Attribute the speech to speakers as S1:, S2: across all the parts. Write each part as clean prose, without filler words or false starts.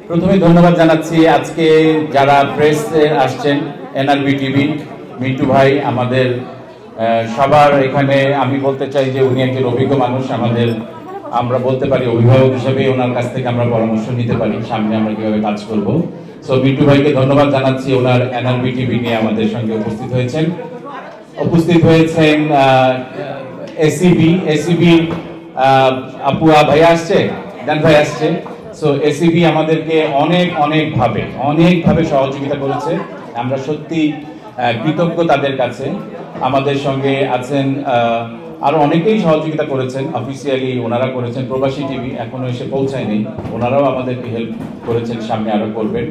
S1: প্রথমে ধন্যবাদ জানাচ্ছি আজকে যারা প্রেসে আসছেন, এনআরবি টিভি, মিন্টু ভাই, আমাদের সবার এখানে আমি বলতে চাই যে উনি একজন অভিজ্ঞ মানুষ। আমরা বলতে পারি অভিভাবক হিসেবে ওনার কাছ থেকে আমরা পরামর্শ নিতে পারি সামনে আমরা কিভাবে কাজ করব। সো মিন্টু ভাইকে ধন্যবাদ জানাচ্ছি, ওনার এনআরবি টিভি নিয়ে আমাদের সঙ্গে উপস্থিত হয়েছেন এসিবি আপুয়া ভাই আসছে, জান ভাই আসছে। সো এসিবি আমাদেরকে অনেকভাবে সহযোগিতা করেছে, আমরা সত্যি কৃতজ্ঞ তাদের কাছে। আমাদের সঙ্গে আছেন আরো অনেকেই সহযোগিতা করেছেন, অফিসিয়ালি ওনারা করেছেন। প্রবাসী টিভি এখনো এসে পৌঁছায়নি, ওনারাও আমাদেরকে হেল্প করেছেন, সামনে আরো করবেন।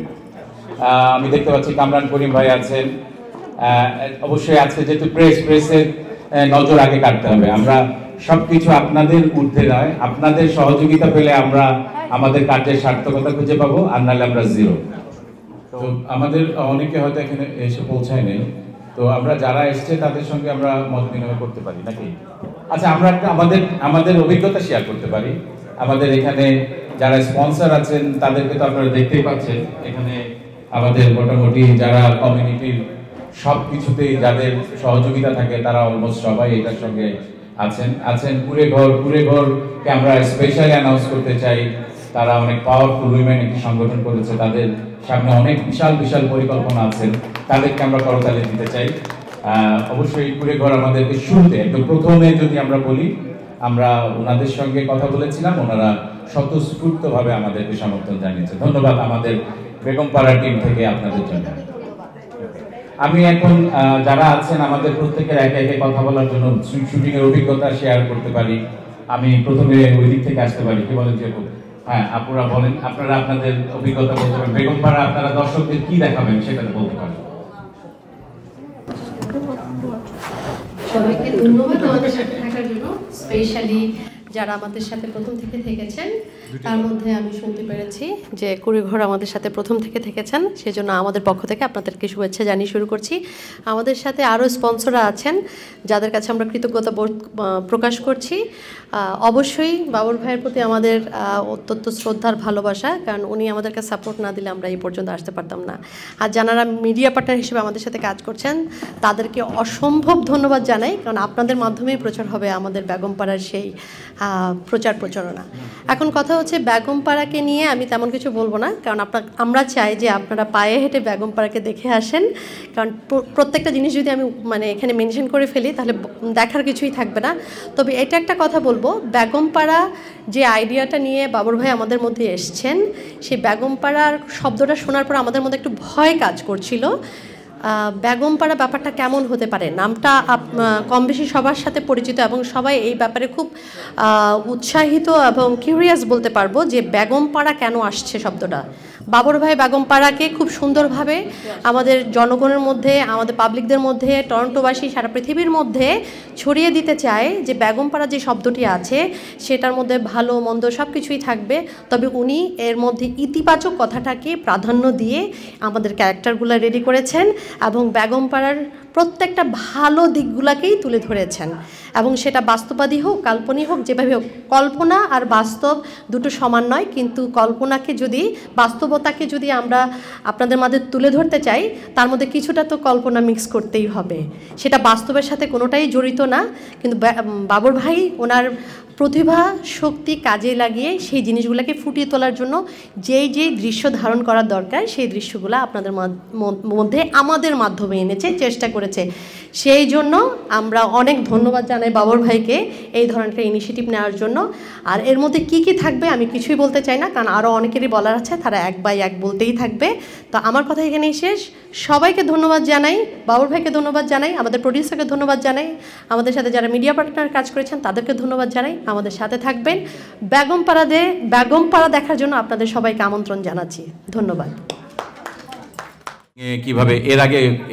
S1: আমি দেখতে পাচ্ছি কামরান করিম ভাই আছেন। অবশ্যই আজকে যেহেতু প্রেসের নজর আগে কাটতে হবে, আমরা সবকিছু আপনাদের ঊর্ধ্বে নয়, আপনাদের সহযোগিতা পেলে আমরা আমাদের কাজের সার্থকতা খুঁজে পাবো, আর নাহলে আমরা জিরো। তো আমাদের অনেকে হয়তো এখানে এসে পৌঁছায় নেই, তো আমরা যারা এসছে তাদের সঙ্গে আমরা মত বিনিময় করতে পারি নাকি? আচ্ছা, আমরা আমাদের অভিজ্ঞতা শেয়ার করতে পারি। আমাদের এখানে যারা স্পন্সর আছেন তাদেরকে তো আপনারা দেখতেই পাচ্ছেন। এখানে আমাদের মোটামুটি যারা কমিউনিটির সব কিছুতেই যাদের সহযোগিতা থাকে তারা অলমোস্ট সবাই এটার সঙ্গে আছেন। কুড়েঘরকে আমরা স্পেশালি অ্যানাউন্স করতে চাই। তারা অনেক পাওয়ারফুল উইমেন একটি সংগঠন করেছে, তাদের সামনে অনেক বিশাল পরিকল্পনা আছেন, তাদেরকে আমরা করতালি দিতে চাই। অবশ্যই কুড়েঘর আমাদেরকে শুরুতে একদম প্রথমে যদি আমরা বলি, আমরা ওনাদের সঙ্গে কথা বলেছিলাম, ওনারা স্বতঃস্ফূর্তভাবে আমাদেরকে সমর্থন জানিয়েছে। ধন্যবাদ আমাদের বেগমপাড়া টিম থেকে আপনাদের জন্য। আমি এখন যারা আছেন আমাদের প্রত্যেকের একে কথা বলার জন্য শুটিং এর অভিজ্ঞতা শেয়ার করতে পারি। আমি প্রথমে ওই দিক থেকে আসতে পারি, কি বলেন? যে হ্যাঁ, আপুরা বলেন, আপনারা আপনাদের অভিজ্ঞতা বলতে পারেন। বেগমপাড়া আপনারা দর্শকদের কি দেখাবেন সেটা বলতে পারেন।
S2: সবাইকে ধন্যবাদ আমাদের সাথে থাকার জন্য। স্পেশালি যারা আমাদের সাথে প্রথম থেকে থেকেছেন, তার মধ্যে আমি শুনতে পেরেছি যে কুড়িঘর আমাদের সাথে প্রথম থেকে থেকেছেন, সেজন্য আমাদের পক্ষ থেকে আপনাদেরকে শুভেচ্ছা জানিয়ে শুরু করছি। আমাদের সাথে আরও স্পন্সররা আছেন যাদের কাছে আমরা কৃতজ্ঞতা প্রকাশ করছি। অবশ্যই বাবর ভাইয়ের প্রতি আমাদের অত্যন্ত শ্রদ্ধার ভালোবাসা, কারণ উনি আমাদেরকে সাপোর্ট না দিলে আমরা এই পর্যন্ত আসতে পারতাম না। আর যারা মিডিয়া পার্টনার হিসেবে আমাদের সাথে কাজ করছেন তাদেরকে অসম্ভব ধন্যবাদ জানাই, কারণ আপনাদের মাধ্যমেই প্রচার হবে আমাদের বেগমপাড়ার সেই প্রচারণা। এখন কথা হচ্ছে বেগমপাড়াকে নিয়ে আমি তেমন কিছু বলবো না, কারণ আমরা চাই যে আপনারা পায়ে হেঁটে বেগমপাড়াকে দেখে আসেন, কারণ প্রত্যেকটা জিনিস যদি আমি এখানে মেনশন করে ফেলি তাহলে দেখার কিছুই থাকবে না। তবে এটা একটা কথা বলবো, বেগমপাড়া যে আইডিয়াটা নিয়ে বাবর ভাই আমাদের মধ্যে এসছেন, সেই বেগমপাড়ার শব্দটা শোনার পর আমাদের মধ্যে একটু ভয় কাজ করছিল। বেগমপাড়া ব্যাপারটা কেমন হতে পারে, নামটা কম বেশি সবার সাথে পরিচিত এবং সবাই এই ব্যাপারে খুব উৎসাহিত এবং কিউরিয়াস বলতে পারবো যে বেগমপাড়া কেন আসছে শব্দটা। বাবর ভাই বেগমপাড়াকে খুব সুন্দরভাবে আমাদের জনগণের মধ্যে, আমাদের পাবলিকদের মধ্যে, টরন্টোবাসী সারা পৃথিবীর মধ্যে ছড়িয়ে দিতে চায় যে বেগমপাড়া যে শব্দটি আছে সেটার মধ্যে ভালো মন্দ সব কিছুই থাকবে, তবে উনি এর মধ্যে ইতিবাচক কথাটাকে প্রাধান্য দিয়ে আমাদের ক্যারেক্টারগুলো রেডি করেছেন এবং বেগমপাড়ার প্রত্যেকটা ভালো দিকগুলোকেই তুলে ধরেছেন, এবং সেটা বাস্তববাদী হোক কাল্পনিক হোক, যেভাবে হোক। কল্পনা আর বাস্তব দুটো সমান নয়, কিন্তু কল্পনাকে যদি, বাস্তবতাকে যদি আমরা আপনাদের মাঝে তুলে ধরতে চাই, তার মধ্যে কিছুটা তো কল্পনা মিক্স করতেই হবে, সেটা বাস্তবের সাথে কোনোটাই জড়িত না। কিন্তু বাবর ভাই ওনার প্রতিভা শক্তি কাজে লাগিয়ে সেই জিনিসগুলোকে ফুটিয়ে তোলার জন্য যেই দৃশ্য ধারণ করার দরকার সেই দৃশ্যগুলো আপনাদের মধ্যে আমাদের মাধ্যমে এনেছে, চেষ্টা করেছে। সেই জন্য আমরা অনেক ধন্যবাদ জানাই বাবর ভাইকে এই ধরনের ইনিশিয়েটিভ নেওয়ার জন্য। আর এর মধ্যে কি থাকবে আমি কিছুই বলতে চাই না, কারণ আরও অনেকেরই বলার আছে, তারা এক বাই এক বলতেই থাকবে। তো আমার কথা এখানেই শেষ। সবাইকে ধন্যবাদ জানাই, বাবর ভাইকে ধন্যবাদ জানাই, আমাদের প্রডিউসারকে ধন্যবাদ জানাই, আমাদের সাথে যারা মিডিয়া পার্টনার কাজ করেছেন তাদেরকে ধন্যবাদ জানাই। আমাদের সাথে থাকবেন। বেগমপাড়া দেখার জন্য আপনাদের সবাইকে আমন্ত্রণ জানাচ্ছি। ধন্যবাদ।
S1: কিভাবে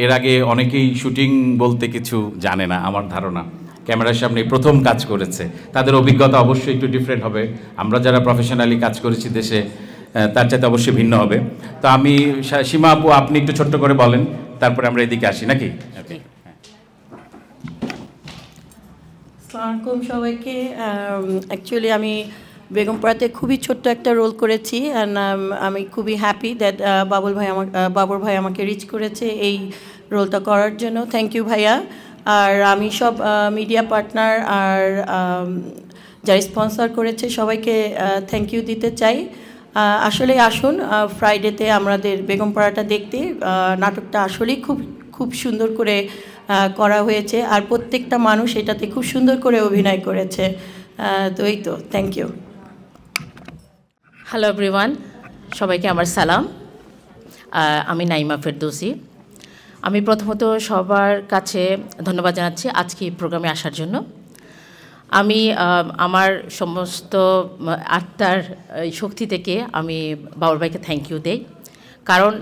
S1: এর আগে অনেকেই শুটিং বলতে কিছু জানে না, আমার ধারণা ক্যামেরার সামনে প্রথম কাজ করেছে, তাদের অভিজ্ঞতা অবশ্যই একটু ডিফারেন্ট হবে। আমরা যারা প্রফেশনালি কাজ করেছি দেশে তার চাইতে অবশ্যই ভিন্ন হবে। তো আমি সীমা আপু, আপনি একটু ছোট্ট করে বলেন, তারপরে আমরা এদিকে আসি নাকি?
S3: আসসালামু আলাইকুম সবাইকে। অ্যাকচুয়ালি আমি বেগমপাড়াতে খুবই ছোট্ট একটা রোল করেছি, অ্যান্ড আমি খুবই হ্যাপি দ্যাট বাবর ভাই আমাকে রিচ করেছে এই রোলটা করার জন্য। থ্যাংক ইউ ভাইয়া। আর আমি সব মিডিয়া পার্টনার আর যারা স্পন্সর করেছে সবাইকে থ্যাংক ইউ দিতে চাই। আসলে আসুন ফ্রাইডেতে আমাদের বেগমপাড়াটা দেখতে। নাটকটা আসলেই খুব সুন্দর করে করা হয়েছে, আর প্রত্যেকটা মানুষ এটাতে খুব সুন্দর করে অভিনয় করেছে। তো এই তো, থ্যাংক ইউ।
S4: হ্যালো এভরিওয়ান, সবাইকে আমার সালাম। আমি নাইমা ফেরদৌসি। আমি প্রথমত সবার কাছে ধন্যবাদ জানাচ্ছি আজকে এই প্রোগ্রামে আসার জন্য। আমি আমার সমস্ত আত্মার শক্তি থেকে আমি বাবর ভাইকে থ্যাংক ইউ দেই, কারণ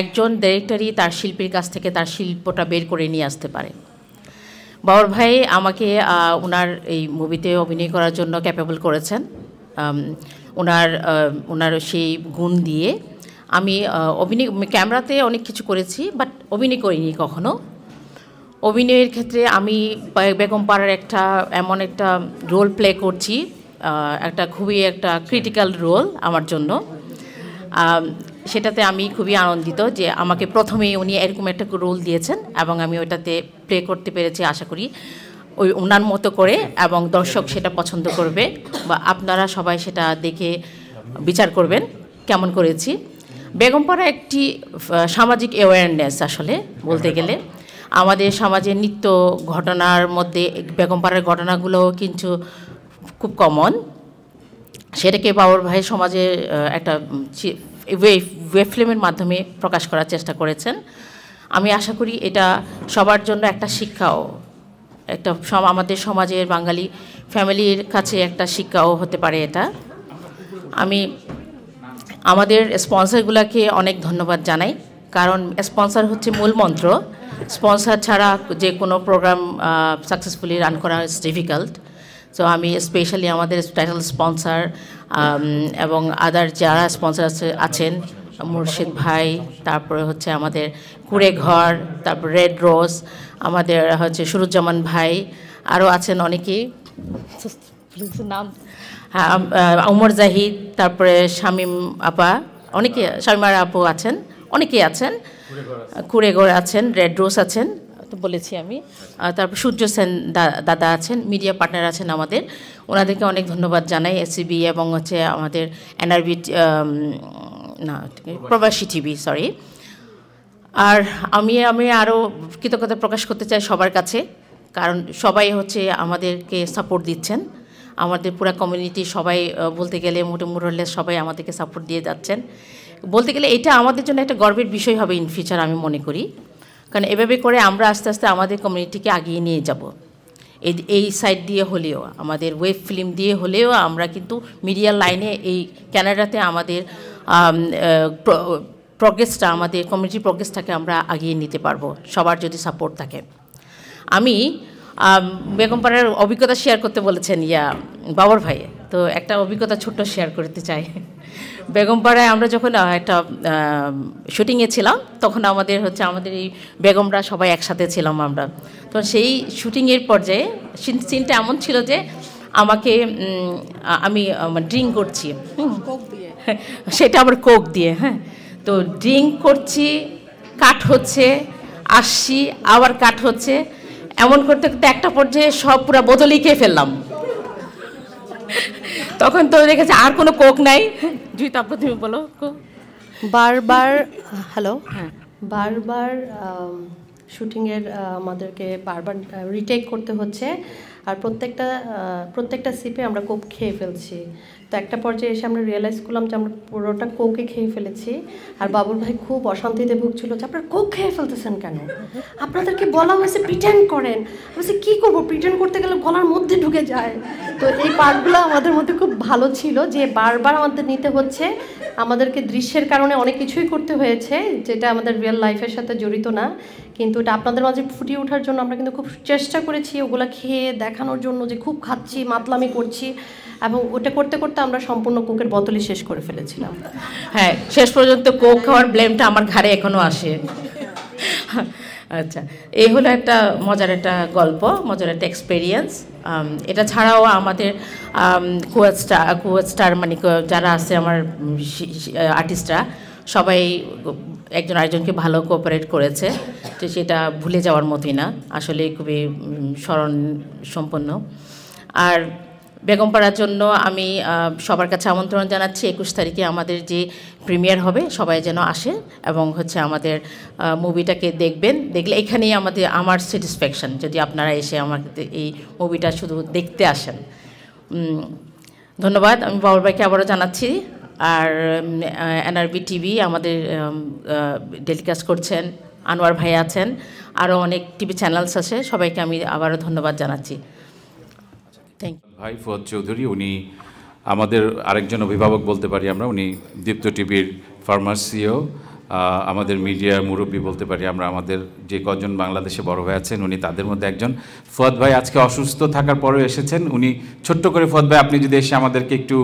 S4: একজন ডিরেক্টরই তার শিল্পীর কাছ থেকে তার শিল্পটা বের করে নিয়ে আসতে পারে। বাবর ভাই আমাকে ওনার এই মুভিতে অভিনয় করার জন্য ক্যাপেবল করেছেন। ওনার সেই গুণ দিয়ে আমি ক্যামেরাতে অনেক কিছু করেছি, বাট অভিনয় করিনি কখনো। অভিনয়ের ক্ষেত্রে আমি বেগমপাড়ার এমন একটা রোল প্লে করছি, খুবই একটা ক্রিটিক্যাল রোল আমার জন্য। সেটাতে আমি খুবই আনন্দিত যে আমাকে প্রথমেই উনি এরকম একটা রোল দিয়েছেন এবং আমি ওইটাতে প্লে করতে পেরেছি। আশা করি ওনার মতো করে, এবং দর্শক সেটা পছন্দ করবে, বা আপনারা সবাই সেটা দেখে বিচার করবেন কেমন করেছি। বেগমপাড়া একটি সামাজিক অ্যাওয়ারনেস, আসলে বলতে গেলে আমাদের সমাজের নিত্য ঘটনার মধ্যে বেগমপাড়ার ঘটনাগুলো কিন্তু খুব কমন। সেটাকে বাবর ভাই সমাজে একটা ওয়েব ফিল্মের মাধ্যমে প্রকাশ করার চেষ্টা করেছেন। আমি আশা করি এটা সবার জন্য একটা শিক্ষাও, আমাদের সমাজের বাঙালি ফ্যামিলির কাছে একটা শিক্ষাও হতে পারে এটা। আমি আমাদের স্পন্সরগুলোকে অনেক ধন্যবাদ জানাই, কারণ স্পন্সর হচ্ছে মূল মন্ত্র। স্পন্সর ছাড়া যে কোনো প্রোগ্রাম সাকসেসফুলি রান করা ইজ ডিফিকাল্ট। সো আমি স্পেশালি আমাদের টাইটেল স্পন্সর এবং আদার যারা স্পন্সর আছেন, মুর্শিদ ভাই, তারপরে হচ্ছে আমাদের কুড়ে ঘর, তারপর রেড রোজ, আমাদের হচ্ছে সুরুজ্জামান ভাই, আরও আছেন অনেকেই, নাম উমর জাহিদ, তারপরে শামীম আপা, শামীমার আপু আছেন, অনেকেই আছেন, কুড়েঘর আছেন, রেড রোজ আছেন, তো বলেছি আমি, তারপর সূর্য সেন দাদা আছেন, মিডিয়া পার্টনার আছেন আমাদের, ওনাদেরকে অনেক ধন্যবাদ জানাই। এসিবি এবং হচ্ছে আমাদের এনআরবি প্রবাসী টিভি, সরি। আর আমি আরও কৃতজ্ঞতা প্রকাশ করতে চাই সবার কাছে, কারণ সবাই হচ্ছে আমাদেরকে সাপোর্ট দিচ্ছেন। আমাদের পুরো কমিউনিটি সবাই বলতে গেলে মোটামুটি সবাই আমাদেরকে সাপোর্ট দিয়ে যাচ্ছেন। বলতে গেলে এটা আমাদের জন্য একটা গর্বের বিষয় হবে ইন ফিউচার, আমি মনে করি, কারণ এভাবে করে আমরা আস্তে আস্তে আমাদের কমিউনিটিকে আগিয়ে নিয়ে যাব। এই সাইড দিয়ে হলেও, আমাদের ওয়েব ফিল্ম দিয়ে হলেও আমরা কিন্তু মিডিয়া লাইনে এই ক্যানাডাতে আমাদের প্রোগ্রেসটা, আমাদের কমিউনিটি প্রোগ্রেসটাকে আমরা আগিয়ে নিতে পারবো, সবার যদি সাপোর্ট থাকে। আমি বেগমপাড়ার অভিজ্ঞতা শেয়ার করতে বলেছেন বাবর ভাই, তো একটা অভিজ্ঞতা ছোট্ট শেয়ার করতে চাই। বেগমপাড়ায় আমরা যখন একটা শুটিংয়ে ছিলাম, তখন আমাদের এই বেগমরা সবাই একসাথে ছিলাম আমরা। তো সেই শুটিংয়ের পর্যায়ে সিনটা এমন ছিল যে আমি ড্রিঙ্ক করছি, সেটা আবার কোক দিয়ে, হ্যাঁ। তো ড্রিঙ্ক করছি, কাট হচ্ছে, আসছি, আবার কাট হচ্ছে, এমন করতে করতে একটা পর্যায়ে সব পুরো বোতলই খেয়ে ফেললাম। তখন তো দেখেছি আর কোনো কোক নাই। জুই, তারপর তুমি বলো।
S2: বারবার বারবার শুটিংয়ের আমাদেরকে বারবার রিটেক করতে হচ্ছে, আর প্রত্যেকটা সিপে আমরা কোক খেয়ে ফেলছি। তো একটা পর্যায়ে এসে আমরা রিয়েলাইজ করলাম যে আমরা পুরোটা কোকে খেয়ে ফেলেছি। আর বাবুর ভাই খুব অশান্তিতে ভুগছিল যে আপনারা কোক খেয়ে ফেলতেছেন কেন, আপনাদেরকে বলা হয়েছে প্রিটেন্ড করেন। বলছি কী করবো, প্রিটেন্ড করতে গেলে গলার মধ্যে ঢুকে যায়। তো এই পার্টগুলো আমাদের মধ্যে খুব ভালো ছিল, যে বারবার আমাদের নিতে হচ্ছে। আমাদেরকে দৃশ্যের কারণে অনেক কিছুই করতে হয়েছে যেটা আমাদের রিয়েল লাইফের সাথে জড়িত না, কিন্তু এটা আপনাদের মাঝে ফুটিয়ে ওঠার জন্য আমরা কিন্তু খুব চেষ্টা করেছি ওগুলা খেয়ে দেখানোর জন্য যে খুব খাচ্ছি, মাতলামি করছি, এবং ওটা করতে করতে আমরা সম্পূর্ণ কোকের বোতলই শেষ করে ফেলেছিলাম।
S4: হ্যাঁ, শেষ পর্যন্ত কোক খাওয়ার ব্লেমটা আমার ঘাড়ে এখনো আসে। আচ্ছা, এই হলো একটা মজার একটা গল্প, মজার একটা এক্সপেরিয়েন্স। এটা ছাড়াও আমাদের কোস্টার মানে যারা আছে আমার আর্টিস্টরা সবাই একজন আরেকজনকে ভালো কোঅপারেট করেছে, তো সেটা ভুলে যাওয়ার মতোই না, আসলে খুবই স্মরণ সম্পন্ন। আর বেগমপাড়ার জন্য আমি সবার কাছে আমন্ত্রণ জানাচ্ছি 21 তারিখে আমাদের যে প্রিমিয়ার হবে, সবাই যেন আসে এবং হচ্ছে আমাদের মুভিটাকে দেখবেন। দেখলে এখানেই আমার স্যাটিসফ্যাকশন, যদি আপনারা এসে আমাকে এই মুভিটা শুধু দেখতে আসেন। ধন্যবাদ, আমি বাবুল ভাইকে আবারও জানাচ্ছি। আর এনআরবি টিভি আমাদের টেলিকাস্ট করছেন, আনোয়ার ভাই আছেন, আরও অনেক টিভি চ্যানেলস আছে, সবাইকে আমি আবারও ধন্যবাদ জানাচ্ছি। Thank you.
S1: ভাই ফুয়াদ চৌধুরী, উনি আমাদের আরেকজন অভিভাবক বলতে পারি আমরা, উনি দীপ্ত টিভির ফার্মাসিও, আমাদের মিডিয়া মুরব্বী বলতে পারি আমরা। আমাদের যে কজন বাংলাদেশে বড় হয়ে আছেন উনি তাদের মধ্যে একজন। ফুয়াদ ভাই আজকে অসুস্থ থাকার পরেও এসেছেন। উনি ছোট্ট করে, ফুয়াদ ভাই আপনি যদি এসে আমাদেরকে একটু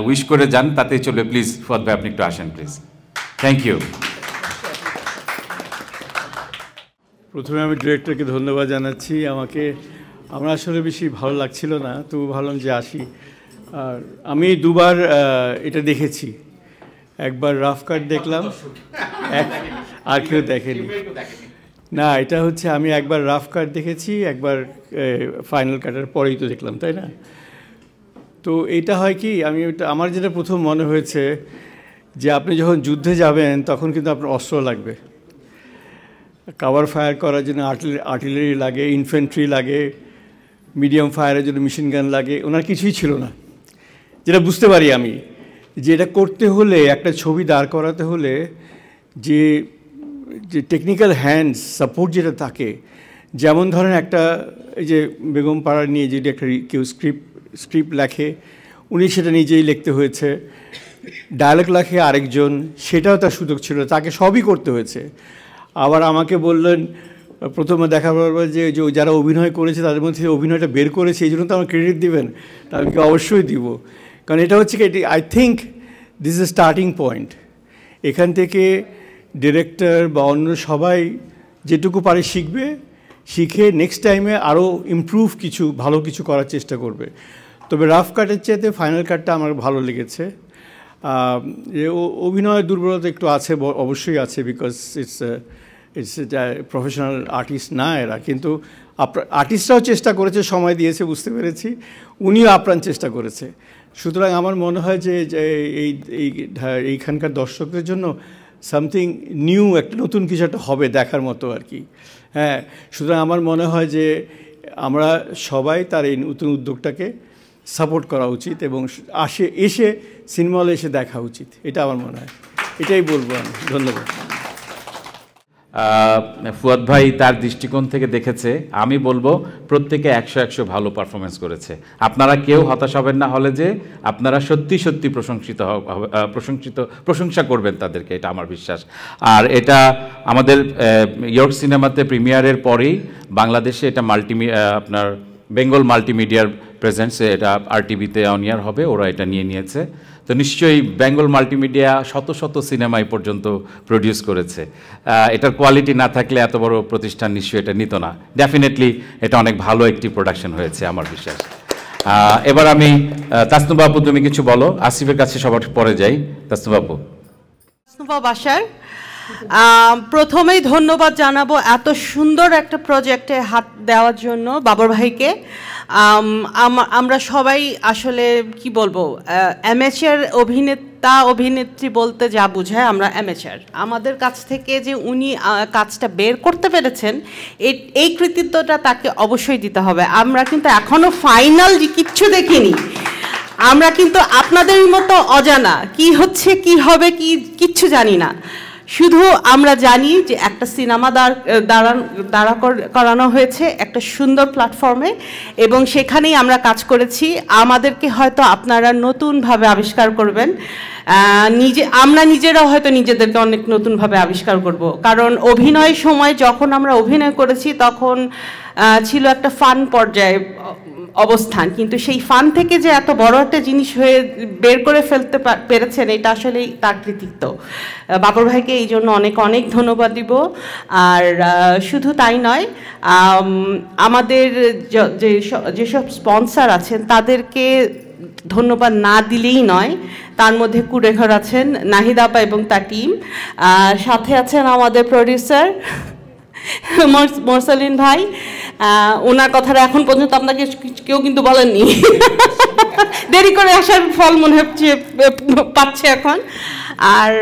S1: উইশ করে যান তাতেই চলবে। প্লিজ ফুয়াদ ভাই আপনি একটু আসেন প্লিজ। Thank you.
S5: প্রথমে আমি ডিরেক্টরকে ধন্যবাদ জানাচ্ছি। আমার আসলে বেশি ভালো লাগছিল না, তো ভাবলাম যে আসি। আর আমি দুবার এটা দেখেছি, একবার রাফ কাট দেখলাম, আর কেউ দেখেনি। না, এটা হচ্ছে আমি একবার রাফ কাট দেখেছি, একবার ফাইনাল কাটার পরেই তো দেখলাম, তাই না? তো এটা হয় কি, আমার যেটা প্রথম মনে হয়েছে যে আপনি যখন যুদ্ধে যাবেন তখন কিন্তু আপনার অস্ত্র লাগবে, কাভার ফায়ার করার জন্য আর্টিলারি লাগে, ইনফ্যান্ট্রি লাগে, মিডিয়াম ফায়ারের জন্য মেশিন গান লাগে। ওনার কিছুই ছিল না, যেটা বুঝতে পারি আমি, যে এটা করতে হলে, একটা ছবি দাঁড় করাতে হলে যে টেকনিক্যাল হ্যান্ডস সাপোর্ট যেটা থাকে, যেমন ধরেন একটা এই যে বেগমপাড়া নিয়ে যদি একটা কেউ স্ক্রিপ্ট লেখে, উনি সেটা নিজেই লিখতে হয়েছে, ডায়ালগ লেখে আরেকজন, সেটাও তার সুযোগ ছিল, তাকে সবই করতে হয়েছে। আবার আমাকে বললেন প্রথমে দেখার পর যে যারা অভিনয় করেছে তাদের মধ্যে অভিনয়টা বের করেছে, এই জন্য তো আমার ক্রেডিট দিবেন, তা আমি অবশ্যই দিব। কারণ এটা হচ্ছে কি, I think this is a starting point. এখান থেকে ডিরেক্টর বা অন্য সবাই যেটুকু পারে শিখবে, শিখে নেক্সট টাইমে আরও ইমপ্রুভ কিছু ভালো কিছু করার চেষ্টা করবে। তবে রাফ কাটের চাইতে ফাইনাল কাটটা আমার ভালো লেগেছে। অভিনয়ের দুর্বলতা একটু আছে, অবশ্যই আছে, বিকজ ইটস প্রফেশনাল আর্টিস্ট না এরা, কিন্তু আর্টিস্টরাও চেষ্টা করেছে, সময় দিয়েছে, বুঝতে পেরেছি, উনিও আপ্রাণ চেষ্টা করেছে। সুতরাং আমার মনে হয় যে এইখানকার দর্শকদের জন্য সামথিং নিউ, একটা নতুন কিছু একটা হবে দেখার মতো আর কি। হ্যাঁ, সুতরাং আমার মনে হয় যে আমরা সবাই তার এই নতুন উদ্যোগটাকে সাপোর্ট করা উচিত এবং এসে সিনেমা হলে এসে দেখা উচিত, এটা আমার মনে হয়। এটাই বলবো আমি। ধন্যবাদ।
S1: ফুয়াদ ভাই তার দৃষ্টিকোণ থেকে দেখেছে, আমি বলবো প্রত্যেকে 100 ভালো পারফরমেন্স করেছে। আপনারা কেউ হতাশ হবেন না হলে, যে আপনারা সত্যি সত্যি প্রশংসা করবেন তাদেরকে, এটা আমার বিশ্বাস। আর এটা আমাদের ইয়র্ক সিনেমাতে প্রিমিয়ারের পরেই বাংলাদেশে এটা আপনার বেঙ্গল মাল্টিমিডিয়ার প্রেজেন্টসে এটা আরটিভিতে অন এয়ার হবে, ওরা এটা নিয়েছে। তো নিশ্চয়ই বেঙ্গল মাল্টিমিডিয়া শত সিনেমা এই পর্যন্ত প্রডিউস করেছে, এটার কোয়ালিটি না থাকলে এত বড় প্রতিষ্ঠান নিশ্চয়ই এটা নিত না। ডেফিনেটলি এটা অনেক ভালো একটি প্রোডাকশন হয়েছে আমার বিশ্বাস। এবার আমি তাসনুবা আপু, তুমি কিছু বলো। আসিফের কাছে সবার পরে যাই। তাসনুবা আপু।
S3: তাসনুবা বাশার, প্রথমেই ধন্যবাদ জানাবো এত সুন্দর একটা প্রজেক্টে হাত দেওয়ার জন্য বাবর ভাইকে। আমরা সবাই আসলে কি বলবো, অ্যামেচার অভিনেত্রী বলতে যা বোঝায়, আমরা অ্যামেচার। আমাদের কাছ থেকে যে উনি কাজটা বের করতে পেরেছেন, এই কৃতিত্বটা তাকে অবশ্যই দিতে হবে। আমরা কিন্তু এখনো ফাইনাল কিচ্ছু দেখিনি, আমরা কিন্তু আপনাদের মতো অজানা, কি হচ্ছে কি হবে কিচ্ছু জানি না। শুধু আমরা জানি যে একটা সিনেমা দাঁড়া করানো হয়েছে একটা সুন্দর প্ল্যাটফর্মে, এবং সেখানেই আমরা কাজ করেছি। আমাদেরকে হয়তো আপনারা নতুনভাবে আবিষ্কার করবেন, আমরা নিজেরাও হয়তো নিজেদেরকে অনেক নতুনভাবে আবিষ্কার করব। কারণ অভিনয়ের সময় যখন আমরা অভিনয় করেছি তখন ছিল একটা ফান পর্যায়ে,
S6: অবস্থান, কিন্তু সেই ফান থেকে যে এত বড় একটা জিনিস হয়ে বের করে ফেলতে পেরেছেন, এটা আসলেই তার কৃতিত্ব। বাবর ভাইকে এই জন্য অনেক অনেক ধন্যবাদ দিব। আর শুধু তাই নয়, আমাদের যেসব স্পন্সর আছেন তাদেরকে ধন্যবাদ না দিলেই নয়। তার মধ্যে কুড়েঘর আছেন নাহিদ আপা এবং তার টিম, সাথে আছেন আমাদের প্রডিউসার মোরসালিন ভাই। ওনার কথাটা এখন পর্যন্ত আপনাকে কেউ কিন্তু বলেননি, দেরি করে আসার ফল মনে হচ্ছে পাচ্ছে এখন। আর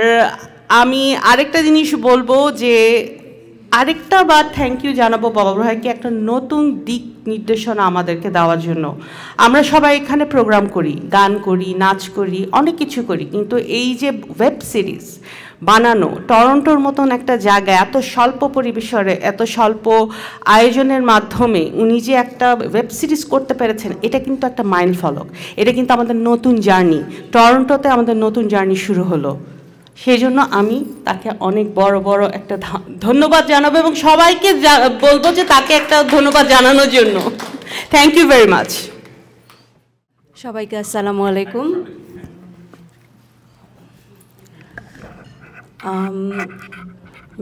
S6: আমি আরেকটা জিনিস বলবো যে আরেকটা বার থ্যাংক ইউ জানাবো বাবর ভাইকে একটা নতুন দিক নির্দেশনা আমাদেরকে দেওয়ার জন্য। আমরা সবাই এখানে প্রোগ্রাম করি, গান করি, নাচ করি, অনেক কিছু করি, কিন্তু এই যে ওয়েব সিরিজ বানানো টরন্টোর মতন একটা জায়গায় এত স্বল্প পরিবেশরে এত স্বল্প আয়োজনের মাধ্যমে উনি যে একটা ওয়েব সিরিজ করতে পেরেছেন, এটা কিন্তু একটা মাইল ফলক। এটা কিন্তু আমাদের নতুন জার্নি, টরন্টোতে আমাদের নতুন জার্নি শুরু হলো। সেই জন্য আমি তাকে অনেক বড় বড় একটা ধন্যবাদ জানাবো এবং সবাইকে বলবো যে তাকে একটা ধন্যবাদ জানানোর জন্য। Thank you very much.
S7: সবাইকে আসসালামু আলাইকুম।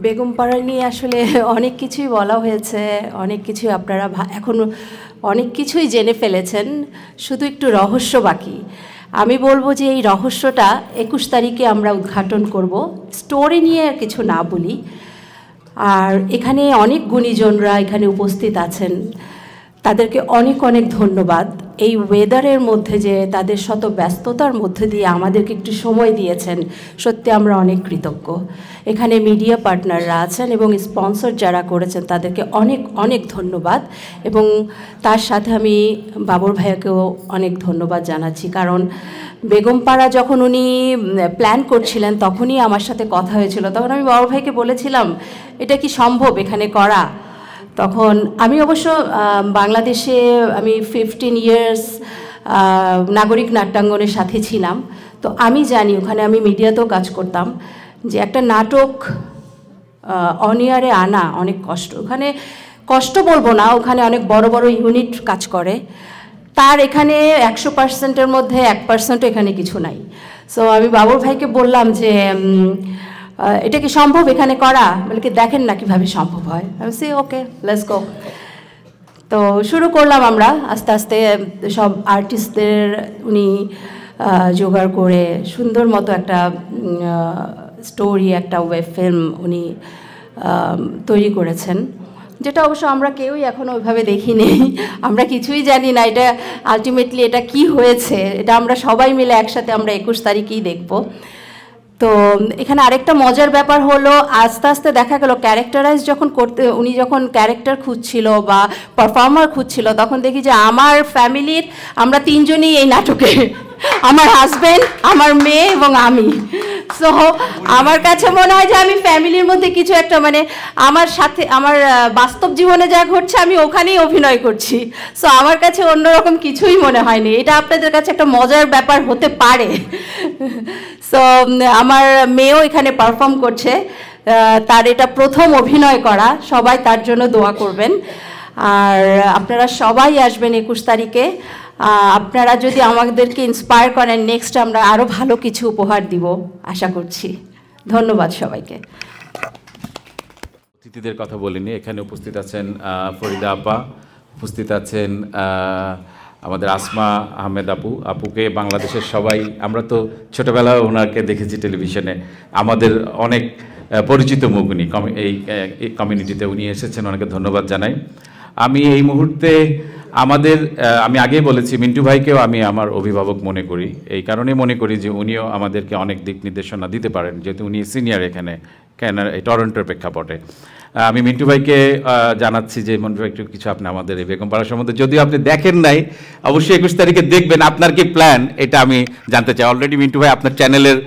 S7: বেগমপাড়া নিয়ে আসলে অনেক কিছুই বলা হয়েছে, অনেক কিছুই আপনারা এখন অনেক কিছুই জেনে ফেলেছেন, শুধু একটু রহস্য বাকি। আমি বলবো যে এই রহস্যটা 21 তারিখে আমরা উদ্ঘাটন করব, স্টোরি নিয়ে কিছু না বলি। আর এখানে অনেক গুণীজনরা এখানে উপস্থিত আছেন, তাদেরকে অনেক অনেক ধন্যবাদ। এই ওয়েদারের মধ্যে যে তাদের শত ব্যস্ততার মধ্যে দিয়ে আমাদেরকে একটু সময় দিয়েছেন, সত্যি আমরা অনেক কৃতজ্ঞ। এখানে মিডিয়া পার্টনাররা আছেন এবং স্পন্সর যারা করেছেন তাদেরকে অনেক অনেক ধন্যবাদ। এবং তার সাথে আমি বাবর ভাইয়াকেও অনেক ধন্যবাদ জানাচ্ছি, কারণ বেগমপাড়া যখন উনি প্ল্যান করছিলেন তখনই আমার সাথে কথা হয়েছিল। তখন আমি বাবর ভাইকে বলেছিলাম এটা কি সম্ভব এখানে করা। তখন আমি অবশ্য বাংলাদেশে আমি 15 ইয়ার্স নাগরিক নাট্যাঙ্গনের সাথে ছিলাম, তো আমি জানি ওখানে আমি মিডিয়াতেও কাজ করতাম যে একটা নাটক অন এয়ারে আনা অনেক কষ্ট। ওখানে কষ্ট বলবো না, ওখানে অনেক বড় বড় ইউনিট কাজ করে, তার এখানে 100%-এর মধ্যে 1% এখানে কিছু নাই। সো আমি বাবর ভাইকে বললাম যে এটা কি সম্ভব এখানে করা, বলে কি দেখেন না কীভাবে সম্ভব হয়। আমি সে ওকে লেটস গো। তো শুরু করলাম আমরা আস্তে আস্তে, সব আর্টিস্টদের উনি জোগাড় করে সুন্দর মতো একটা স্টোরি, একটা ওয়েব ফিল্ম উনি তৈরি করেছেন, যেটা অবশ্য আমরা কেউই এখনও ওইভাবে দেখিনি, আমরা কিছুই জানি না এটা আলটিমেটলি এটা কি হয়েছে। এটা আমরা সবাই মিলে একসাথে আমরা 21 তারিখেই দেখব। তো এখানে আরেকটা মজার ব্যাপার হলো, আস্তে আস্তে দেখা গেল ক্যারেক্টারাইজ যখন করতে উনি যখন ক্যারেক্টার খুঁজছিল বা পারফর্মার খুঁজছিল, তখন দেখি যে আমার ফ্যামিলির আমরা 3 জনই এই নাটকে, আমার হাজব্যান্ড, আমার মেয়ে এবং আমি। সো আমার কাছে মনে হয় যে আমি ফ্যামিলির মধ্যে কিছু একটা মানে আমার সাথে আমার বাস্তব জীবনে যা ঘটছে আমি ওখানেই অভিনয় করছি। সো আমার কাছে অন্যরকম কিছুই মনে হয়নি। এটা আপনাদের কাছে একটা মজার ব্যাপার হতে পারে। সো আমার মেয়েও এখানে পারফর্ম করছে, তার এটা প্রথম অভিনয় করা, সবাই তার জন্য দোয়া করবেন। আর আপনারা সবাই আসবেন 21 তারিখে। আপনারা যদি আমাদেরকে ইন্সপায়ার করেন, নেক্সট আমরা আরও ভালো কিছু উপহার দিব আশা করছি। ধন্যবাদ সবাইকে।
S1: অতিথিদের কথা বলিনি, এখানে উপস্থিত আছেন ফরিদা আপা, উপস্থিত আছেন আমাদের আসমা আহমেদ আপুকে বাংলাদেশের সবাই, আমরা তো ছোটোবেলায় ওনাকে দেখেছি টেলিভিশনে, আমাদের অনেক পরিচিত মুখ উনি, এই কমিউনিটিতে উনি এসেছেন, ওনাকে ধন্যবাদ জানাই। আমি এই মুহূর্তে আমি আগেই বলেছি মিন্টু ভাইকেও আমি আমার অভিভাবক মনে করি, এই কারণেই মনে করি যে উনিও আমাদেরকে অনেক দিক নির্দেশনা দিতে পারেন, যেহেতু উনি সিনিয়র এখানে টরন্টোর প্রেক্ষাপটে। আমি মিন্টু ভাইকে জানাচ্ছি যে মিন্টু ভাই একটু কিছু আপনি আমাদের এই বেগমপাড়া সম্বন্ধে, যদিও আপনি দেখেন নাই, অবশ্যই 21 তারিখে দেখবেন, আপনার কি প্ল্যান এটা আমি জানতে চাই। অলরেডি মিন্টু ভাই আপনার চ্যানেলের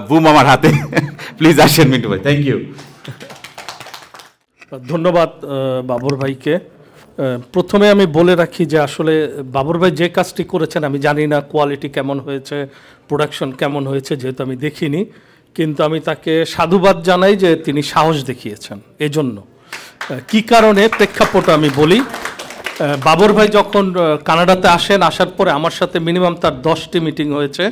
S1: বুম আমার হাতে, প্লিজ আসেন মিন্টু ভাই। Thank you.
S8: ধন্যবাদ বাবর ভাইকে। প্রথমে আমি বলে রাখি যে আসলে বাবর ভাই যে কাজটি করেছেন আমি জানি না কোয়ালিটি কেমন হয়েছে, প্রোডাকশন কেমন হয়েছে, যেহেতু আমি দেখিনি, কিন্তু আমি তাকে সাধুবাদ জানাই যে তিনি সাহস দেখিয়েছেন। এজন্য কি কারণে প্রেক্ষাপট আমি বলি, বাবর ভাই যখন কানাডাতে আসেন, আসার পরে আমার সাথে মিনিমাম তার 10টি মিটিং হয়েছে।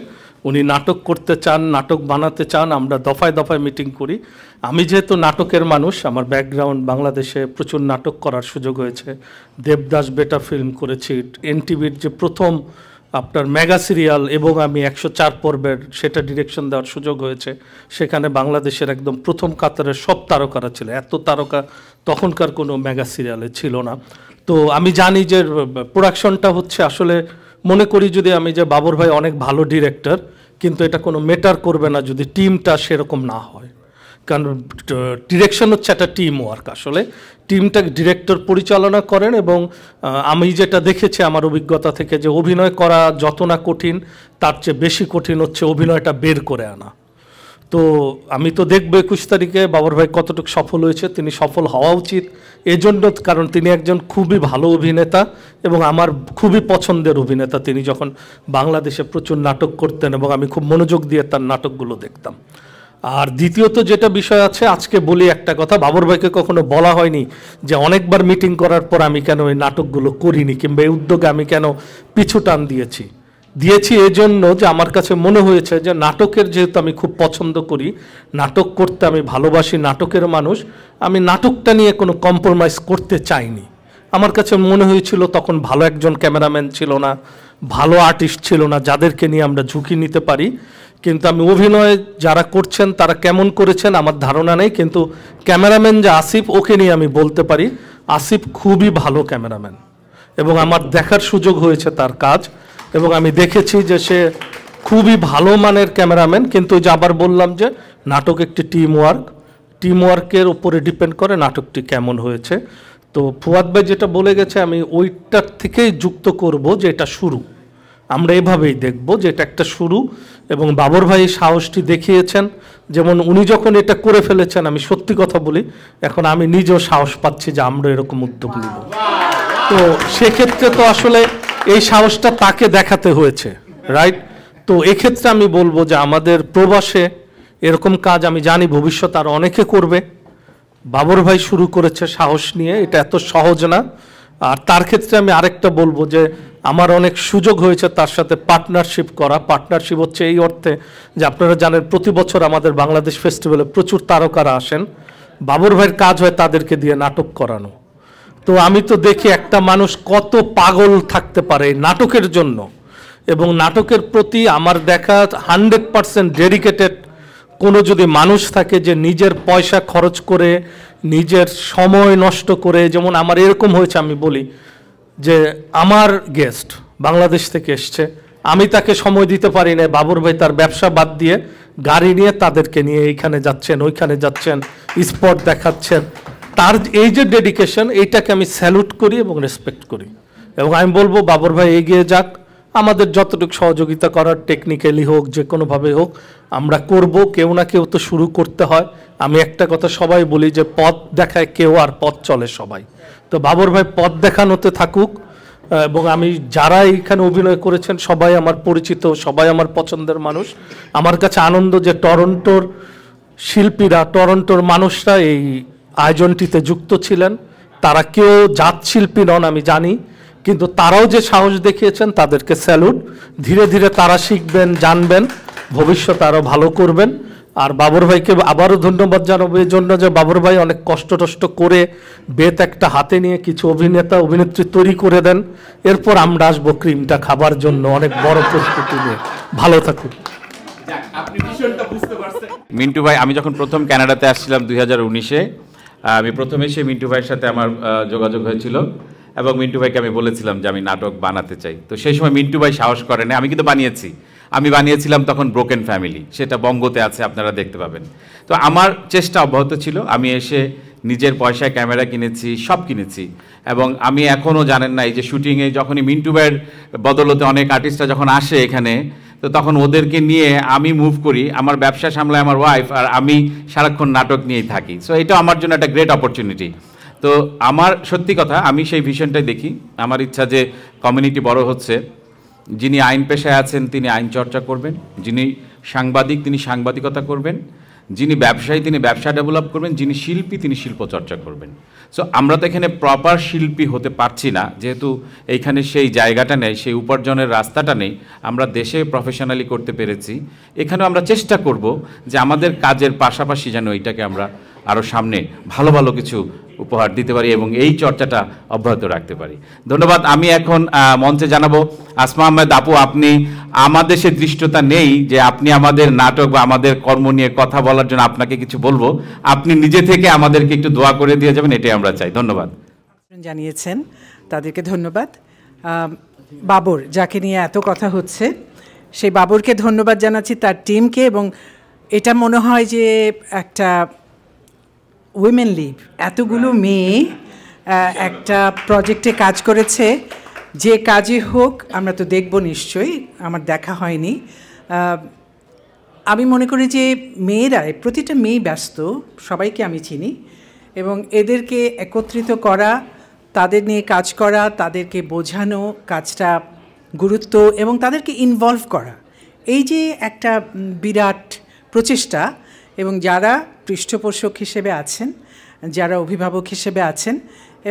S8: উনি নাটক করতে চান, নাটক বানাতে চান, আমরা দফায় দফায় মিটিং করি। আমি যেহেতু নাটকের মানুষ, আমার ব্যাকগ্রাউন্ড বাংলাদেশে প্রচুর নাটক করার সুযোগ হয়েছে। দেবদাস বেটা ফিল্ম করেছি, এনটিভির যে প্রথম আপনার মেগা সিরিয়াল, এবং আমি 104 পর্বের সেটা ডিরেকশন দেওয়ার সুযোগ হয়েছে। সেখানে বাংলাদেশের একদম প্রথম কাতারের সব তারকারা ছিল, এত তারকা তখনকার কোনো মেগা সিরিয়ালে ছিল না। তো আমি জানি যে প্রোডাকশনটা হচ্ছে আসলে, মনে করি যদি আমি যে বাবর ভাই অনেক ভালো ডিরেক্টর, কিন্তু এটা কোনো ম্যাটার করবে না যদি টিমটা সেরকম না হয়। কারণ ডিরেকশন হচ্ছে একটা টিম ওয়ার্ক, আসলে টিমটা ডিরেক্টর পরিচালনা করেন। এবং আমি যেটা দেখেছি আমার অভিজ্ঞতা থেকে, যে অভিনয় করা যত না কঠিন, তার চেয়ে বেশি কঠিন হচ্ছে অভিনয়টা বের করে আনা। তো আমি তো দেখবো 21 তারিখে বাবর ভাই কতটুকু সফল হয়েছে। তিনি সফল হওয়া উচিত এজন্য, কারণ তিনি একজন খুবই ভালো অভিনেতা এবং আমার খুবই পছন্দের অভিনেতা। তিনি যখন বাংলাদেশে প্রচুর নাটক করতেন এবং আমি খুব মনোযোগ দিয়ে তার নাটকগুলো দেখতাম। আর দ্বিতীয়ত যেটা বিষয় আছে, আজকে বলি একটা কথা, বাবর ভাইকে কখনো বলা হয়নি যে অনেকবার মিটিং করার পর আমি কেন এই নাটকগুলো করিনি, কিংবা এই উদ্যোগে আমি কেন পিছু টান দিয়েছি এই জন্য যে আমার কাছে মনে হয়েছে যে নাটকের, যেহেতু আমি খুব পছন্দ করি, নাটক করতে আমি ভালোবাসি, নাটকের মানুষ, আমি নাটকটা নিয়ে কোনো কম্প্রোমাইজ করতে চাইনি। আমার কাছে মনে হয়েছিল তখন ভালো একজন ক্যামেরাম্যান ছিল না, ভালো আর্টিস্ট ছিল না যাদেরকে নিয়ে আমরা ঝুঁকি নিতে পারি। কিন্তু আমি অভিনয় যারা করছেন তারা কেমন করেছেন আমার ধারণা নেই, কিন্তু ক্যামেরাম্যান যে আসিফ, ওকে নিয়ে আমি বলতে পারি আসিফ খুবই ভালো ক্যামেরাম্যান, এবং আমার দেখার সুযোগ হয়েছে তার কাজ, এবং আমি দেখেছি যে সে খুবই ভালো মানের ক্যামেরাম্যান। কিন্তু যে আবার বললাম যে নাটক একটি টিম ওয়ার্কের উপরে ডিপেন্ড করে নাটকটি কেমন হয়েছে। তো ফুয়াদ ভাই যেটা বলে গেছে, আমি ওইটার থেকেই যুক্ত করব যে এটা শুরু, আমরা এভাবেই দেখব যে এটা একটা শুরু। এবং বাবর ভাই সাহসটি দেখিয়েছেন, যেমন উনি যখন এটা করে ফেলেছেন, আমি সত্যি কথা বলি, এখন আমি নিজেও সাহস পাচ্ছি যে আমরা এরকম উদ্যোগ নিব। তো সেক্ষেত্রে তো আসলে এই সাহসটা তাকে দেখাতে হয়েছে, রাইট? তো এক্ষেত্রে আমি বলবো যে আমাদের প্রবাসে এরকম কাজ আমি জানি ভবিষ্যৎ আর অনেকে করবে। বাবর ভাই শুরু করেছে সাহস নিয়ে, এটা এত সহজ না। আর তার ক্ষেত্রে আমি আরেকটা বলবো যে আমার অনেক সুযোগ হয়েছে তার সাথে পার্টনারশিপ করা। পার্টনারশিপ হচ্ছে এই অর্থে যে আপনারা জানেন প্রতি বছর আমাদের বাংলাদেশ ফেস্টিভ্যালে প্রচুর তারকারা আসেন, বাবর ভাইয়ের কাজ হয় তাদেরকে দিয়ে নাটক করানো। তো আমি তো দেখি একটা মানুষ কত পাগল থাকতে পারে নাটকের জন্য, এবং নাটকের প্রতি আমার দেখা 100% ডেডিকেটেড কোনো যদি মানুষ থাকে যে নিজের পয়সা খরচ করে, নিজের সময় নষ্ট করে, যেমন আমার এরকম হয়েছে, আমি বলি যে আমার গেস্ট বাংলাদেশ থেকে এসছে, আমি তাকে সময় দিতে পারি না, বাবর ভাই তার ব্যবসা বাদ দিয়ে গাড়ি নিয়ে তাদেরকে নিয়ে এইখানে যাচ্ছেন, ওইখানে যাচ্ছেন, স্পট দেখাচ্ছেন। তার এই যে ডেডিকেশন, এইটাকে আমি স্যালুট করি এবং রেসপেক্ট করি, এবং আমি বলবো বাবর ভাই এগিয়ে যাক, আমাদের যতটুকু সহযোগিতা করার টেকনিক্যালি হোক, যে কোনোভাবে হোক আমরা করব। কেউ না কেউ তো শুরু করতে হয়। আমি একটা কথা সবাই বলি যে পথ দেখায় কেউ আর পথ চলে সবাই। তো বাবর ভাই পথ দেখানোতে থাকুক, এবং আমি যারা এইখানে অভিনয় করেছেন সবাই আমার পরিচিত, সবাই আমার পছন্দের মানুষ। আমার কাছে আনন্দ যে টরন্টোর শিল্পীরা, টরন্টোর মানুষরা এই আয়োজনটিতে যুক্ত ছিলেন। তারা কেউ জাত শিল্পী নন আমি জানি, কিন্তু তারাও যে সাহস দেখিয়েছেন তাদেরকে স্যালুট। ধীরে ধীরে তারা শিখবেন, জানবেন, ভবিষ্যতে আরও ভালো করবেন। আর বাবর ভাইকে আবারও ধন্যবাদ জানাবো এই জন্য যে বাবর ভাই অনেক কষ্ট করে বেত একটা হাতে নিয়ে কিছু অভিনেতা অভিনেত্রী তৈরি করে দেন। এরপর আমরা আসবো ক্রিমটা খাবার জন্য অনেক বড় প্রস্তুতি নিয়ে। ভালো থাকুন।
S1: মিন্টু ভাই, আমি যখন প্রথম কানাডাতে আসছিলাম 2019-এ, আমি প্রথম এসে মিন্টু ভাইয়ের সাথে আমার যোগাযোগ হয়েছিল, এবং মিন্টু ভাইকে আমি বলেছিলাম যে আমি নাটক বানাতে চাই। তো সেই সময় মিন্টু ভাই সাহস করে না, আমি কিন্তু আমি বানিয়েছিলাম তখন ব্রোকেন ফ্যামিলি, সেটা বঙ্গতে আছে, আপনারা দেখতে পাবেন। তো আমার চেষ্টা অব্যাহত ছিল, আমি এসে নিজের পয়সায় ক্যামেরা কিনেছি, সব কিনেছি, এবং আমি এখনও জানেন না এই যে শুটিংয়ে যখনই মিন্টু ভাইয়ের বদলতে অনেক আর্টিস্টরা যখন আসে এখানে, তো তখন ওদেরকে নিয়ে আমি মুভ করি, আমার ব্যবসা সামলায় আমার ওয়াইফ, আর আমি সারাক্ষণ নাটক নিয়েই থাকি। সো এটা আমার জন্য একটা গ্রেট অপরচুনিটি। তো আমার সত্যি কথা, আমি সেই ভিশনটাই দেখি। আমার ইচ্ছা যে কমিউনিটি বড় হচ্ছে, যিনি আইন পেশায় আছেন তিনি আইন চর্চা করবেন, যিনি সাংবাদিক তিনি সাংবাদিকতা করবেন, যিনি ব্যবসায়ী তিনি ব্যবসা ডেভেলপ করবেন, যিনি শিল্পী তিনি শিল্প চর্চা করবেন। সো আমরা তো এখানে প্রপার শিল্পী হতে পারছি না, যেহেতু এইখানে সেই জায়গাটা নেই, সেই উপার্জনের রাস্তাটা নেই। আমরা দেশে প্রফেশনালি করতে পেরেছি, এখানেও আমরা চেষ্টা করব যে আমাদের কাজের পাশাপাশি যেন এইটাকে আমরা আরও সামনে ভালো ভালো কিছু উপহার দিতে পারি এবং এই চর্চাটা অব্যাহত রাখতে পারি। ধন্যবাদ। আমি এখন মঞ্চে জানাবো আসমা আহমেদ আপু, আপনি আমাদের সে দৃষ্টতা নেই যে আপনি আমাদের নাটক বা আমাদের কর্ম নিয়ে কথা বলার জন্য আপনাকে কিছু বলবো, আপনি নিজে থেকে আমাদেরকে একটু দোয়া করে দিয়ে যাবেন, এটাই আমরা চাই। ধন্যবাদ।
S9: জানিয়েছেন তাদেরকে ধন্যবাদ। বাবর, যাকে নিয়ে এত কথা হচ্ছে, সেই বাবরকে ধন্যবাদ জানাচ্ছি, তার টিমকে। এবং এটা মনে হয় যে একটা উইমেন লিগ, এতগুলো মেয়ে একটা প্রজেক্টে কাজ করেছে, যে কাজে হোক আমরা তো দেখব নিশ্চয়ই, আমার দেখা হয়নি। আমি মনে করি যে মেয়েরাই, প্রতিটা মেয়ে ব্যস্ত, সবাইকে আমি চিনি, এবং এদেরকে একত্রিত করা, তাদের নিয়ে কাজ করা, তাদেরকে বোঝানো কাজটা গুরুত্ব এবং তাদেরকে ইনভলভ করা, এই যে একটা বিরাট প্রচেষ্টা। এবং যারা পৃষ্ঠপোষক হিসেবে আছেন, যারা অভিভাবক হিসেবে আছেন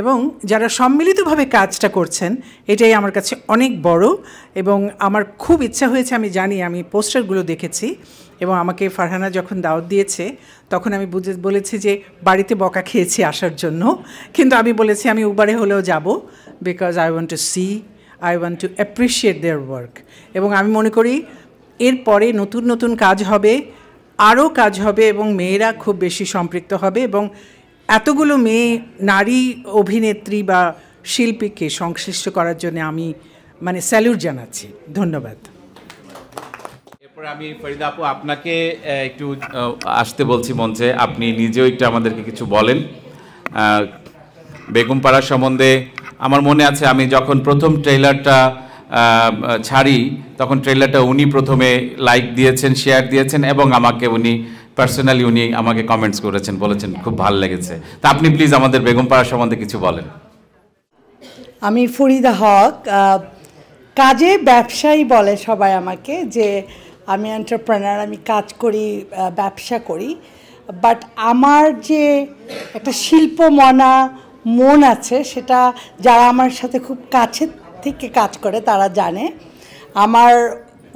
S9: এবং যারা সম্মিলিতভাবে কাজটা করছেন, এটাই আমার কাছে অনেক বড়। এবং আমার খুব ইচ্ছা হয়েছে, আমি জানি, আমি পোস্টারগুলো দেখেছি এবং আমাকে ফারহানা যখন দাওয়াত দিয়েছে তখন আমি বলেছি যে বাড়িতে বকা খেয়েছি আসার জন্য, কিন্তু আমি বলেছি আমি উবারে হলেও যাব, because I want to see, I want to appreciate their work. এবং আমি মনে করি এরপরে নতুন নতুন কাজ হবে, আরও কাজ হবে এবং মেয়েরা খুব বেশি সম্পৃক্ত হবে, এবং এতগুলো মেয়ে নারী অভিনেত্রী বা শিল্পীকে সংশ্লিষ্ট করার জন্য আমি স্যালুট জানাচ্ছি। ধন্যবাদ।
S1: এরপরে আমি ফরিদা আপু আপনাকে একটু আসতে বলছি মঞ্চে, আপনি নিজেও একটু আমাদেরকে কিছু বলেন বেগমপাড়া সম্বন্ধে। আমার মনে আছে আমি যখন প্রথম ট্রেলারটা ছাড়ি তখন ট্রেলারটা উনি প্রথমে লাইক দিয়েছেন, শেয়ার দিয়েছেন এবং আমাকে উনি পার্সোনালি উনি আমাকে কমেন্টস করেছেন, বলেছেন খুব ভালো লেগেছে। তা আপনি প্লিজ আমাদের বেগমপাড়া সম্বন্ধে কিছু বলেন।
S10: আমি ফরিদা হক, কাজে ব্যবসায়ী বলে সবাই আমাকে, যে আমি এন্টারপ্রেনার, আমি কাজ করি, ব্যবসা করি। বাট আমার যে একটা শিল্পমনা মন আছে, সেটা যারা আমার সাথে খুব কাছে থেকে কাজ করে তারা জানে। আমার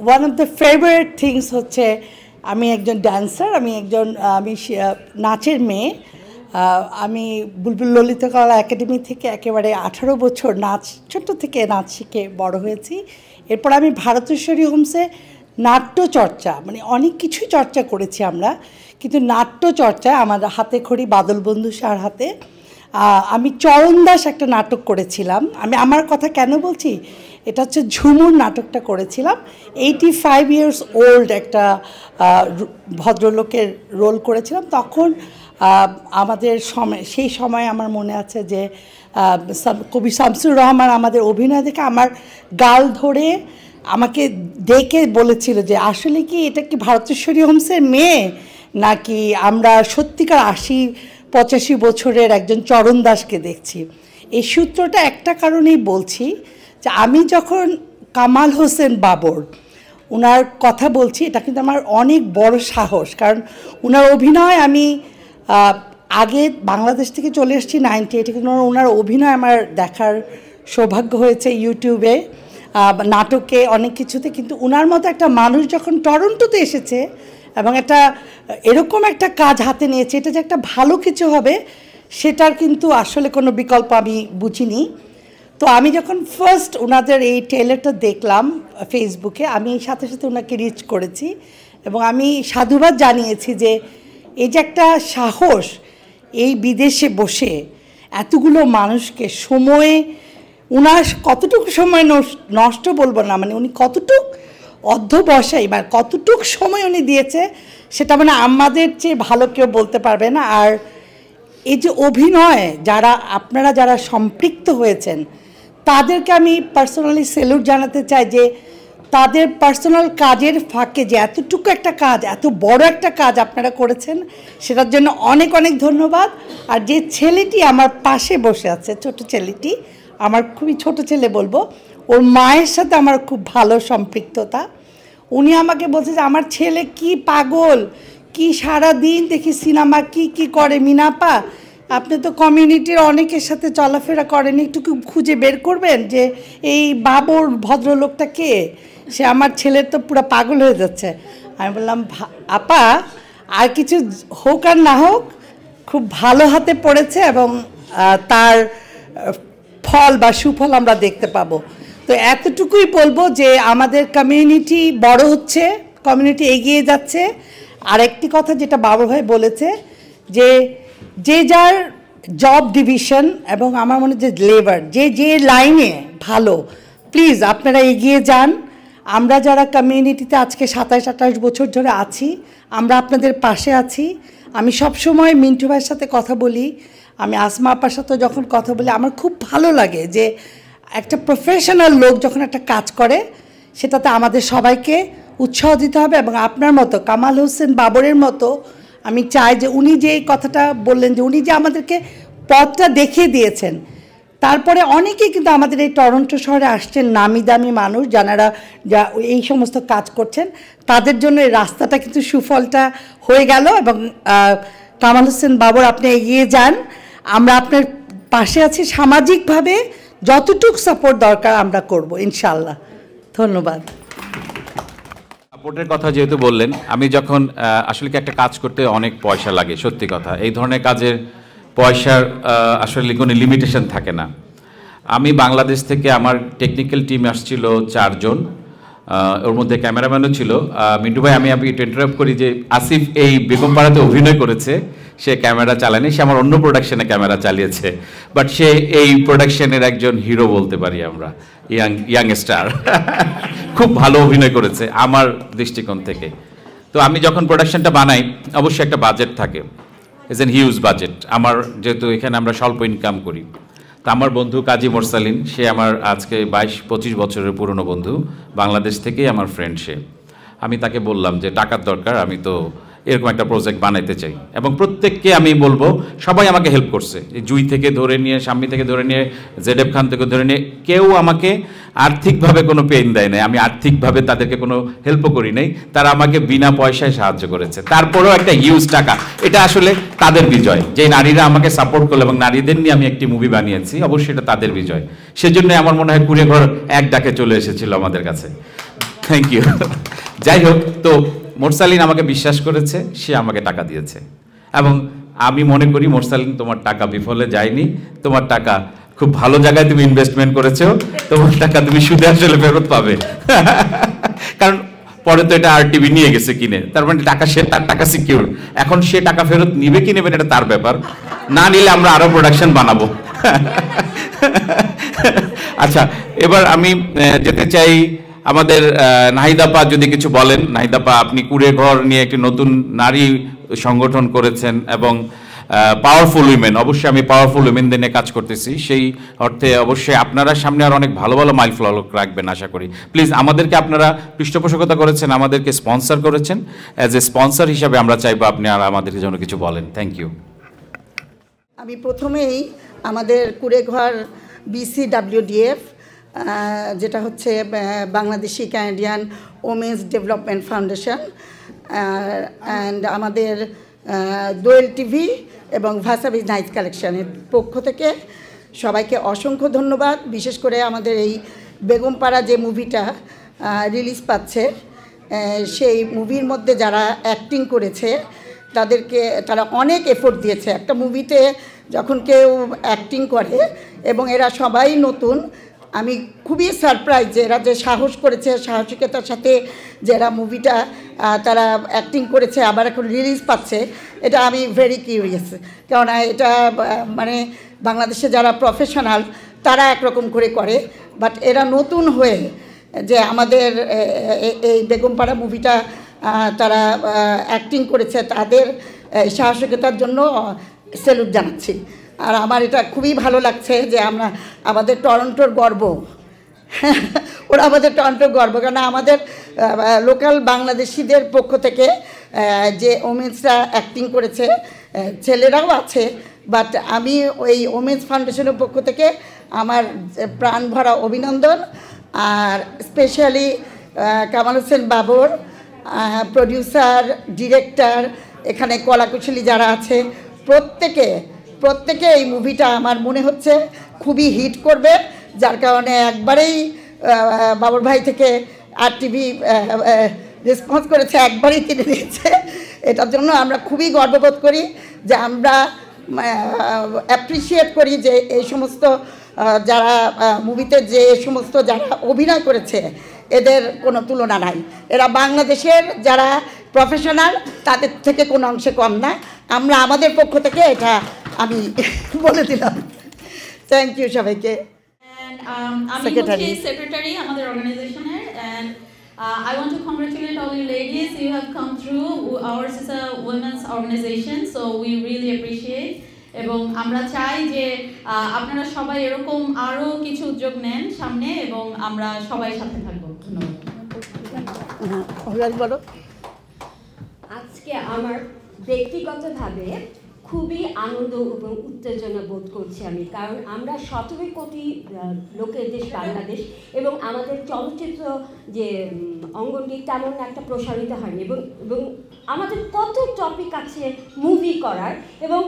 S10: one of the favourite things হচ্ছে আমি একজন ড্যান্সার, আমি নাচের মেয়ে। আমি বুলবুল ললিতকলা একাডেমি থেকে একেবারে 18 বছর ছোট থেকে নাচ শিখে বড় হয়েছি। এরপর আমি ভারতেশ্বরী হোমসে নাট্যচর্চা, অনেক কিছুই চর্চা করেছি আমরা, কিন্তু নাট্যচর্চায় আমার হাতে খড়ি বাদল বন্ধু স্যার হাতে আমি চরণদাস একটা নাটক করেছিলাম। আমি আমার কথা কেন বলছি, এটা হচ্ছে ঝুমুর নাটকটা করেছিলাম। 85 ইয়ার্স ওল্ড একটা ভদ্রলোকের রোল করেছিলাম। তখন আমাদের সেই সময় আমার মনে আছে যে কবি শামসুর রহমান আমাদের অভিনয় দেখে আমার গাল ধরে আমাকে ডেকে বলেছিল যে আসলে কি এটা কি ভারতেশ্বরী হোমসের মেয়ে, নাকি আমরা সত্যিকার 80-85 বছরের একজন চরণ দাসকে দেখছি। এই সূত্রটা একটা কারণেই বলছি, যে আমি যখন কামাল হোসেন বাবর ওনার কথা বলছি, এটা কিন্তু আমার অনেক বড় সাহস, কারণ ওনার অভিনয় আমি আগে বাংলাদেশ থেকে চলে এসেছি 98, কিন্তু ওনার অভিনয় আমার দেখার সৌভাগ্য হয়েছে ইউটিউবে, নাটকে, অনেক কিছুতে। কিন্তু ওনার মতো একটা মানুষ যখন টরন্টোতে এসেছে এবং এরকম একটা কাজ হাতে নিয়েছে, এটা যে একটা ভালো কিছু হবে সেটার কিন্তু আসলে কোনো বিকল্প আমি বুঝিনি। তো আমি যখন ফার্স্ট ওনাদের এই ট্রেলারটা দেখলাম ফেসবুকে, আমি সাথে সাথে ওনাকে রিচ করেছি এবং আমি সাধুবাদ জানিয়েছি যে এই যে একটা সাহস, এই বিদেশে বসে এতগুলো মানুষকে সময়ে, ওনার কতটুকু সময় নষ্ট বলবো না, উনি কতটুক অধ্যবসায়ী বা কতটুক সময় উনি দিয়েছে, সেটা আমাদের চেয়ে ভালো কেউ বলতে পারবে না। আর এই যে অভিনয় আপনারা যারা সম্পৃক্ত হয়েছেন তাদেরকে আমি পার্সোনালি স্যালুট জানাতে চাই, যে তাদের পার্সোনাল কাজের ফাঁকে যে এতটুকু একটা কাজ, এত বড় একটা কাজ আপনারা করেছেন, সেটার জন্য অনেক অনেক ধন্যবাদ। আর যে ছেলেটি আমার পাশে বসে আছে, ছোট ছেলেটি, আমার খুবই ছোট ছেলে বলবো, ওর মায়ের সাথে আমার খুব ভালো সম্পৃক্ততা। উনি আমাকে বলছে যে আমার ছেলে কি পাগল, কি সারা দিন দেখি সিনেমা কি করে মিনাপা, আপনি তো কমিউনিটির অনেকের সাথে চলাফেরা করেন, একটু খুঁজে বের করবেন যে এই বাবর ভদ্রলোকটা কে, সে আমার ছেলের তো পুরো পাগল হয়ে যাচ্ছে। আমি বললাম আপা আর কিছু হোক আর না হোক খুব ভালো হাতে পড়েছে এবং তার ফল বা সুফল আমরা দেখতে পাবো। তো এতটুকুই বলবো যে আমাদের কমিউনিটি বড় হচ্ছে, কমিউনিটি এগিয়ে যাচ্ছে। আরেকটি কথা যেটা বাবর ভাই বলেছে যে যার জব ডিভিশন এবং আমার মনে হয় যে লেবার যে লাইনে ভালো, প্লিজ আপনারা এগিয়ে যান। আমরা যারা কমিউনিটিতে আজকে 27-28 বছর ধরে আছি, আমরা আপনাদের পাশে আছি। আমি সবসময় মিন্টু ভাইয়ের সাথে কথা বলি, আমি আসমা আপার সাথে যখন কথা বলি আমার খুব ভালো লাগে যে একটা প্রফেশনাল লোক যখন একটা কাজ করে সেটাতে আমাদের সবাইকে উৎসাহ দিতে হবে। এবং আপনার মতো কামাল হোসেন বাবরের মতো আমি চাই যে উনি যে কথাটা বললেন যে উনি যে আমাদেরকে পথটা দেখিয়ে দিয়েছেন, তারপরে অনেকেই কিন্তু আমাদের এই টরন্টো শহরে আসছেন নামি দামি মানুষ যারা এই সমস্ত কাজ করছেন, তাদের জন্য এই রাস্তাটা কিন্তু সুফলটা হয়ে গেল। এবং কামাল হোসেন বাবর আপনি এগিয়ে যান, আমরা আপনার পাশে আছি, সামাজিকভাবে যতটুকু সাপোর্ট দরকার আমরা করব ইনশাল্লাহ। ধন্যবাদ।
S1: সাপোর্টের কথা যেহেতু বললেন, আমি যখন আসলে কি একটা কাজ করতে অনেক পয়সা লাগে, সত্যি কথা, এই ধরনের কাজের পয়সার আসলে কোনো লিমিটেশন থাকে না। আমি বাংলাদেশ থেকে আমার টেকনিক্যাল টিম আসছিল 4 জন, ওর মধ্যে ক্যামেরাম্যানও ছিল। মিন্টু ভাই আমি একটু ইন্টারাপ্ট করি যে আসিফ এই বেগমপাড়াতে অভিনয় করেছে, সে ক্যামেরা চালায়নি, সে আমার অন্য প্রোডাকশনে ক্যামেরা চালিয়েছে, বাট সে এই প্রোডাকশনের একজন হিরো বলতে পারি আমরা, ইয়াং স্টার। খুব ভালো অভিনয় করেছে আমার দৃষ্টিকোণ থেকে। তো আমি যখন প্রোডাকশনটা বানাই অবশ্যই একটা বাজেট থাকে, ইজ এন হিউজ বাজেট। আমার যেহেতু এখানে আমরা স্বল্প ইনকাম করি, তা আমার বন্ধু কাজী মোরসালিন, সে আমার আজকে 22-25 বছরের পুরনো বন্ধু, বাংলাদেশ থেকেই আমার ফ্রেন্ড সে। আমি তাকে বললাম যে টাকার দরকার, আমি তো এরকম একটা প্রজেক্ট বানাইতে চাই। এবং প্রত্যেককে আমি বলবো, সবাই আমাকে হেল্প করছে, জুই থেকে ধরে নিয়ে, শাম্মী থেকে ধরে নিয়ে, জেডএফ খান থেকে ধরে নিয়ে, কেউ আমাকে আর্থিকভাবে কোনো পেইন দেয় নাই, আমি আর্থিকভাবে তাদেরকে কোনো হেল্পও করি নাই, তারা আমাকে বিনা পয়সায় সাহায্য করেছে। তারপরেও একটা হিউজ টাকা, এটা আসলে তাদের বিজয় যে নারীরা আমাকে সাপোর্ট করলো এবং নারীদের নিয়ে আমি একটি মুভি বানিয়েছি, অবশ্যই এটা তাদের বিজয়। সেজন্য আমার মনে হয় কুড়ে ঘর এক ডাকে চলে এসেছিল আমাদের কাছে। Thank you. যাই হোক, তো মোরসালিন আমাকে বিশ্বাস করেছে, সে আমাকে টাকা দিয়েছে এবং আমি মনে করি মোরসালিন তোমার টাকা বিফলে যায়নি, তোমার টাকা খুব ভালো জায়গায় তুমি ইনভেস্টমেন্ট করেছো, তোমার টাকা তুমি সুদে আসলে ফেরত পাবে। কারণ পরে তো এটা RTV নিয়ে গেছে কিনে, তার মানে টাকা সে, তার টাকা সিকিউর। এখন সে টাকা ফেরত নিবে কি নেবে এটা তার ব্যাপার, না নিলে আমরা আরো প্রোডাকশন বানাবো। আচ্ছা, এবার আমি যেতে চাই আমাদের নাহিদাপা, যদি কিছু বলেন। নাহিদাপা, আপনি কুড়ে ঘর নিয়ে একটি নতুন নারী সংগঠন করেছেন এবং পাওয়ারফুল উইমেন, অবশ্যই আমি পাওয়ারফুল উইমেনদের নিয়ে কাজ করতেছি, সেই অর্থে অবশ্যই আপনারা সামনে আর অনেক ভালো ভালো মাইল ফলক রাখবেন আশা করি। প্লিজ আমাদেরকে, আপনারা পৃষ্ঠপোষকতা করেছেন, আমাদেরকে স্পন্সর করেছেন, অ্যাজ এ স্পন্সর হিসাবে আমরা চাইবো আপনি আর আমাদের জন্য কিছু বলেন। Thank you.
S10: আমি প্রথমেই আমাদের কুড়েঘর BCWDF, যেটা হচ্ছে Bangladeshi Canadian women's development foundation, and আমাদের দোয়েল টিভি এবং ভাসাবিজ নাইট কালেকশনের পক্ষ থেকে সবাইকে অসংখ্য ধন্যবাদ। বিশেষ করে আমাদের এই বেগমপাড়া যে মুভিটা রিলিজ পাচ্ছে, সেই মুভির মধ্যে যারা অ্যাক্টিং করেছে তারা অনেক এফোর্ট দিয়েছে। একটা মুভিতে যখন কেউ অ্যাক্টিং করে এবং এরা সবাই নতুন, আমি খুবই সারপ্রাইজ যে এরা যে সাহস করেছে, সাহসিকতার সাথে যারা মুভিটা তারা অ্যাক্টিং করেছে আবার এখন রিলিজ পাচ্ছে, এটা আমি ভেরি কিউরিয়াস। কারণ এটা মানে বাংলাদেশে যারা প্রফেশনাল তারা একরকম করে, বাট এরা নতুন হয়ে যে আমাদের এই বেগমপাড়া মুভিটা তারা অ্যাক্টিং করেছে, তাদের সাহসিকতার জন্য স্যালুট জানাচ্ছি। আর আমার এটা খুবই ভালো লাগছে যে আমাদের টরন্টোর গর্ব, ওরা আমাদের টরন্টোর গর্ব, কারণ আমাদের লোকাল বাংলাদেশিদের পক্ষ থেকে যে ওমেন্সরা অ্যাক্টিং করেছে, ছেলেরাও আছে, বাট আমি ওই ওমেন্স ফাউন্ডেশনের পক্ষ থেকে আমার প্রাণ ভরা অভিনন্দন। আর specially Kamal Hossain Babar, producer, director,
S11: এখানে কলাকুশলী যারা আছে প্রত্যেকে এই মুভিটা আমার মনে হচ্ছে খুবই হিট করবে, যার কারণে একবারেই বাবর ভাই থেকে RTV রেসপন্স করেছে, একবারেই কিনে নিয়েছে। এটার জন্য আমরা খুবই গর্ববোধ করি যে আমরা অ্যাপ্রিসিয়েট করি যে এই সমস্ত যারা মুভিতে যে সমস্ত যারা অভিনয় করেছে এদের কোনো তুলনা নাই। এরা বাংলাদেশের যারা প্রফেশনাল তাদের থেকে কোনো অংশে কম না। আমরা আমাদের পক্ষ থেকে এটা আমি বলে দিলাম। থ্যাংক ইউ সবাইকে।
S12: সেক্রেটারি আমাদের অর্গানাইজেশনের, and I want to congratulate all you ladies. You have come through. Ours is a women's organization, so we really appreciate. এবং আমরা চাই যে আপনারা সবাই এরকম আরো কিছু উদ্যোগ নেন সামনে, এবং আমরা সবাই সাথে থাকবো। ধন্যবাদ।
S13: আজকে আমার ব্যক্তিগতভাবে খুবই আনন্দ এবং উত্তেজনা বোধ করছি আমি, কারণ আমরা 17 কোটি লোকের দেশ বাংলাদেশ, এবং আমাদের চলচ্চিত্র যে অঙ্গনটি তেমন একটা প্রসারিত হয়নি, এবং আমাদের কত টপিক আছে মুভি করার, এবং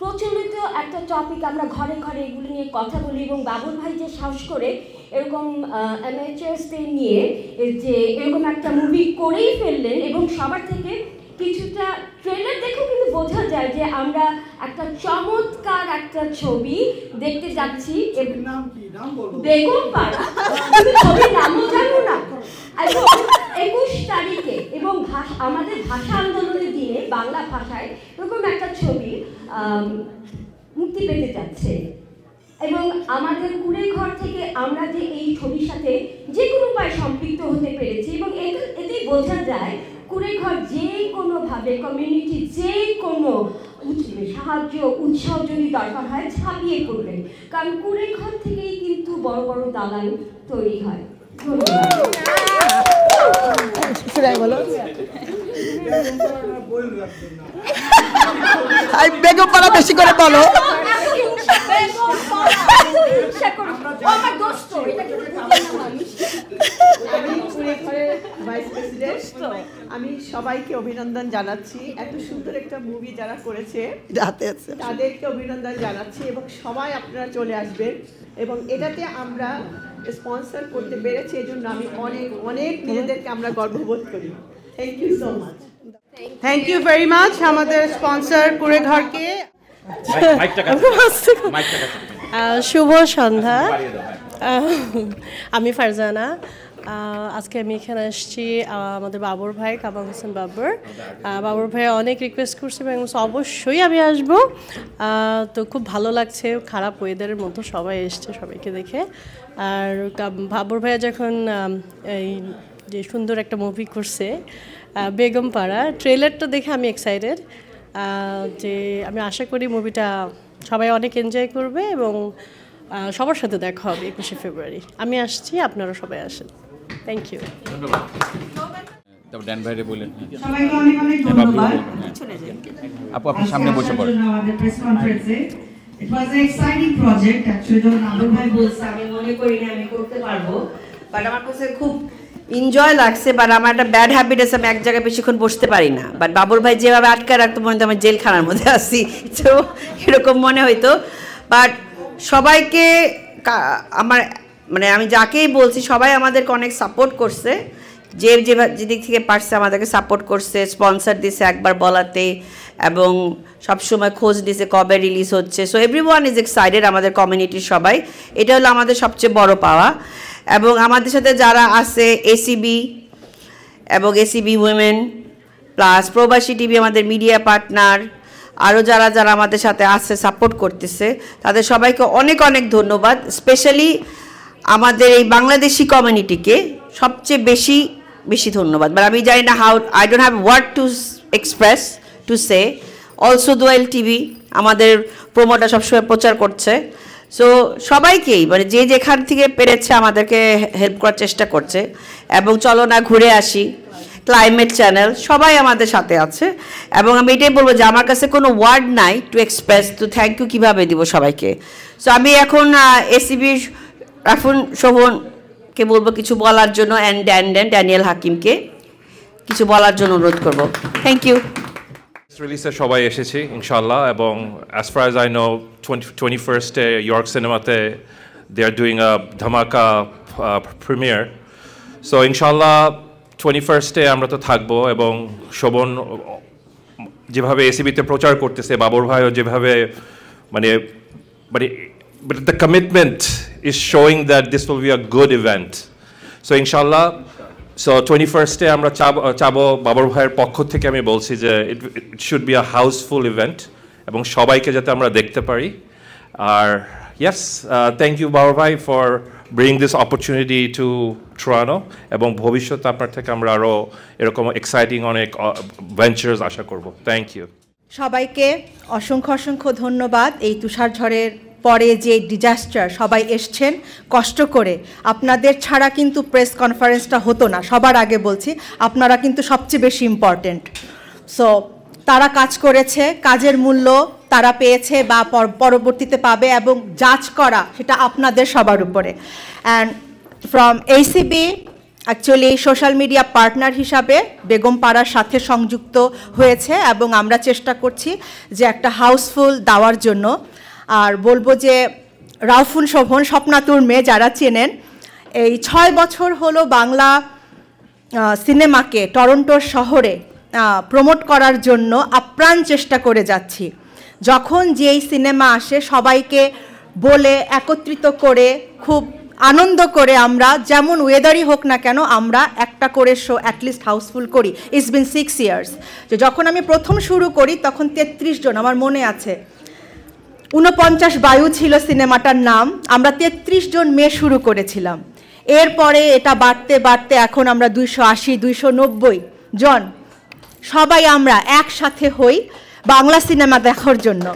S13: প্রচলিত একটা টপিক আমরা ঘরে ঘরে এগুলো নিয়ে কথা বলি, এবং বাবুল ভাই যে সাহস করে এরকম অ্যামেচারসদের নিয়ে যে এরকম একটা মুভি করেই ফেললেন, এবং সবার থেকে কিছুটা ট্রেলার দেখেও কিন্তু বোঝা যায় যে আমরা একটা চমৎকার একটা ছবি দেখতে যাচ্ছি। বেগম পাড়া, ছবির নামও জানো না। এবং 21 তারিখে এবং আমাদের ভাষা আন্দোলনের দিনে বাংলা ভাষায় এরকম একটা ছবি মুক্তি পেতে যাচ্ছে, এবং আমাদের কুড়েঘর থেকে আমরা যে এই ছবির সাথে যে কোনো উপায় সম্পৃক্ত হতে পেরেছি, এবং এতেই বোঝা যায় কুড়েঘর যে কোনোভাবে কমিউনিটি যে কোনো সাহায্য উৎসাহ যদি দরকার হয় ঝাঁপিয়ে পড়বে, কারণ কুড়েঘর থেকেই কিন্তু বড় বড় দালান তৈরি হয়।
S11: বেগম পাড়া বেশি করে বলো।
S14: আমি সবাইকে অভিনন্দন জানাচ্ছি, এত সুন্দর একটা মুভি যারা করেছে তাদেরকে অভিনন্দন জানাচ্ছি, এবং সবাই আপনারা চলে আসবেন, এবং এটাতে আমরা স্পন্সর করতে পেরেছি, এই জন্য আমি অনেক অনেক নিজেদেরকে আমরা গর্ববোধ করি। Thank you so much.
S6: Thank you very much আমাদের স্পন্সর কুড়েঘরকে।
S2: শুভ সন্ধ্যা, আমি ফারজানা। আজকে আমি এখানে আসছি আমাদের বাবর ভাই কামাল হোসেন বাবর ভাই অনেক রিকোয়েস্ট করছে এবং অবশ্যই আমি আসবো। তো খুব ভালো লাগছে, খারাপ ওয়েদারের মধ্যে সবাই এসছে সবাইকে দেখে। আর বাবর ভাইয়া যখন এই যে সুন্দর একটা মুভি করছে বেগম পাড়া, ট্রেলারটা দেখে আমি এক্সাইটেড, যে আমি আশা করি মুভিটা সবাই অনেক এনজয় করবে এবং সবার সাথে দেখা হবে 21শে ফেব্রুয়ারি। আমি আসছি, আপনারা সবাই আসেন। Thank you.
S1: ধন্যবাদ। ড্যান ভাইরে বলেন।
S15: সবাইকে অনেক অনেক ধন্যবাদ।
S1: আপু আপনি সামনে বসে পড়ুন।
S15: আমাদের প্রেস কনফারেন্সে ইট ওয়াজ এ এক্সাইটিং প্রজেক্ট। অ্যাকচুয়ালি যখন আবুল ভাই বলছে আমি মনে করি না আমি করতে পারবো, বাট আমার কাছে খুব এনজয় লাগছে। বাট আমার একটা ব্যাড হ্যাবিট আছে, আমি এক জায়গায় বেশিক্ষণ বসতে পারি না। বাট বাবুল ভাই যেভাবে আটকে রাখতো মনে হয় আমি জেলখানার মধ্যে আছি, তো এরকম মনে হইতো। বাট সবাইকে আমার মানে আমি যাকেই বলছি সবাই আমাদেরকে অনেক সাপোর্ট করছে, যেদিক থেকে পারছে আমাদেরকে সাপোর্ট করছে, স্পন্সর দিছে একবার বলাতে, এবং সবসময় খোঁজ দিছে কবে রিলিজ হচ্ছে। সো এভরিওয়ান ইজ এক্সাইটেড, আমাদের কমিউনিটির সবাই। এটা হলো আমাদের সবচেয়ে বড় পাওয়া। এবং আমাদের সাথে যারা আছে এসিবি এবং এসিবি উইমেন প্লাস প্রবাসী টিভি আমাদের মিডিয়া পার্টনার, আরও যারা যারা আমাদের সাথে আছে সাপোর্ট করতেছে, তাদের সবাইকে অনেক অনেক ধন্যবাদ। স্পেশালি আমাদের এই বাংলাদেশি কমিউনিটিকে সবচেয়ে বেশি ধন্যবাদ। বাট আমি জানি না how, I don't have word to express to say. Also Doel TV আমাদের প্রোমোটা সবসময় প্রচার করছে। সো সবাইকেই মানে যে যেখান থেকে পেরেছে আমাদেরকে হেল্প করার চেষ্টা করছে। এবং চলো না ঘুরে আসি, ক্লাইমেট চ্যানেল, সবাই আমাদের সাথে আছে। এবং আমি এটাই বলবো যে আমার কাছে কোনো ওয়ার্ড নাই টু এক্সপ্রেস, তো থ্যাংক ইউ কীভাবে দিব সবাইকে। সো আমি এখন এসিবির রাফুন শোভনকে বলবো কিছু বলার জন্য, অ্যান্ড ড্যানিয়েল হাকিমকে কিছু বলার জন্য অনুরোধ করবো। Thank you.
S16: রিলিজে সবাই এসেছি ইনশাআল্লাহ, এবং as far as I know 21st York সিনেমাতে they are doing a dhamaka premiere, so ইনশাআল্লাহ 21st আমরা তো থাকবো, এবং শোভন যেভাবে এসিবিতে প্রচার করতেছে, বাবর ভাইও যেভাবে মানে the commitment is showing that this will be a good event, so ইনশাআল্লাহ So 21st আমরা চাবো বাবর ভাইয়ের পক্ষ থেকে আমি বলছি যে it should be a houseful event এবং সবাইকে যাতে আমরা দেখতে পারি। আর yes, thank you বাবর ভাই for bringing this opportunity to Toronto, এবং ভবিষ্যতে আপনার থেকে আমরা আরো এরকম এক্সাইটিং অনেক ভেঞ্চার্স আশা করব। থ্যাংক ইউ
S17: সবাইকে। অসংখ্য ধন্যবাদ। এই তুষার ঝড়ের পরে যে ডিজাস্টার, সবাই এসছেন কষ্ট করে, আপনাদের ছাড়া কিন্তু প্রেস কনফারেন্সটা হতো না। সবার আগে বলছি, আপনারা কিন্তু সবচেয়ে বেশি ইম্পর্টেন্ট। সো তারা কাজ করেছে, কাজের মূল্য তারা পেয়েছে বা পরবর্তীতে পাবে, এবং জাজ করা সেটা আপনাদের সবার উপরে। And from ACB actually social media partner হিসাবে বেগম পাড়ার সাথে সংযুক্ত হয়েছে, এবং আমরা চেষ্টা করছি যে একটা হাউসফুল দেওয়ার জন্য। আর বলবো যে রাউফুল শোভন, স্বপ্নাতুর মেয়ে যারা চেনেন, এই 6 বছর হলো বাংলা সিনেমাকে টরন্টোর শহরে প্রমোট করার জন্য আপ্রাণ চেষ্টা করে যাচ্ছি। যখন যেই সিনেমা আসে সবাইকে বলে একত্রিত করে খুব আনন্দ করে, আমরা যেমন ওয়েদারই হোক না কেন আমরা একটা করে শো অ্যাটলিস্ট হাউসফুল করি। It's been 6 years. যখন আমি প্রথম শুরু করি তখন 33 জন, আমার মনে আছে 49 বায়ু ছিল সিনেমাটার নাম, আমরা 33 জন মেয়ে শুরু করেছিলাম। এরপরে এটা বাড়তে বাড়তে এখন আমরা 280, 290 জন সবাই আমরা একসাথে হই বাংলা সিনেমা দেখার জন্য।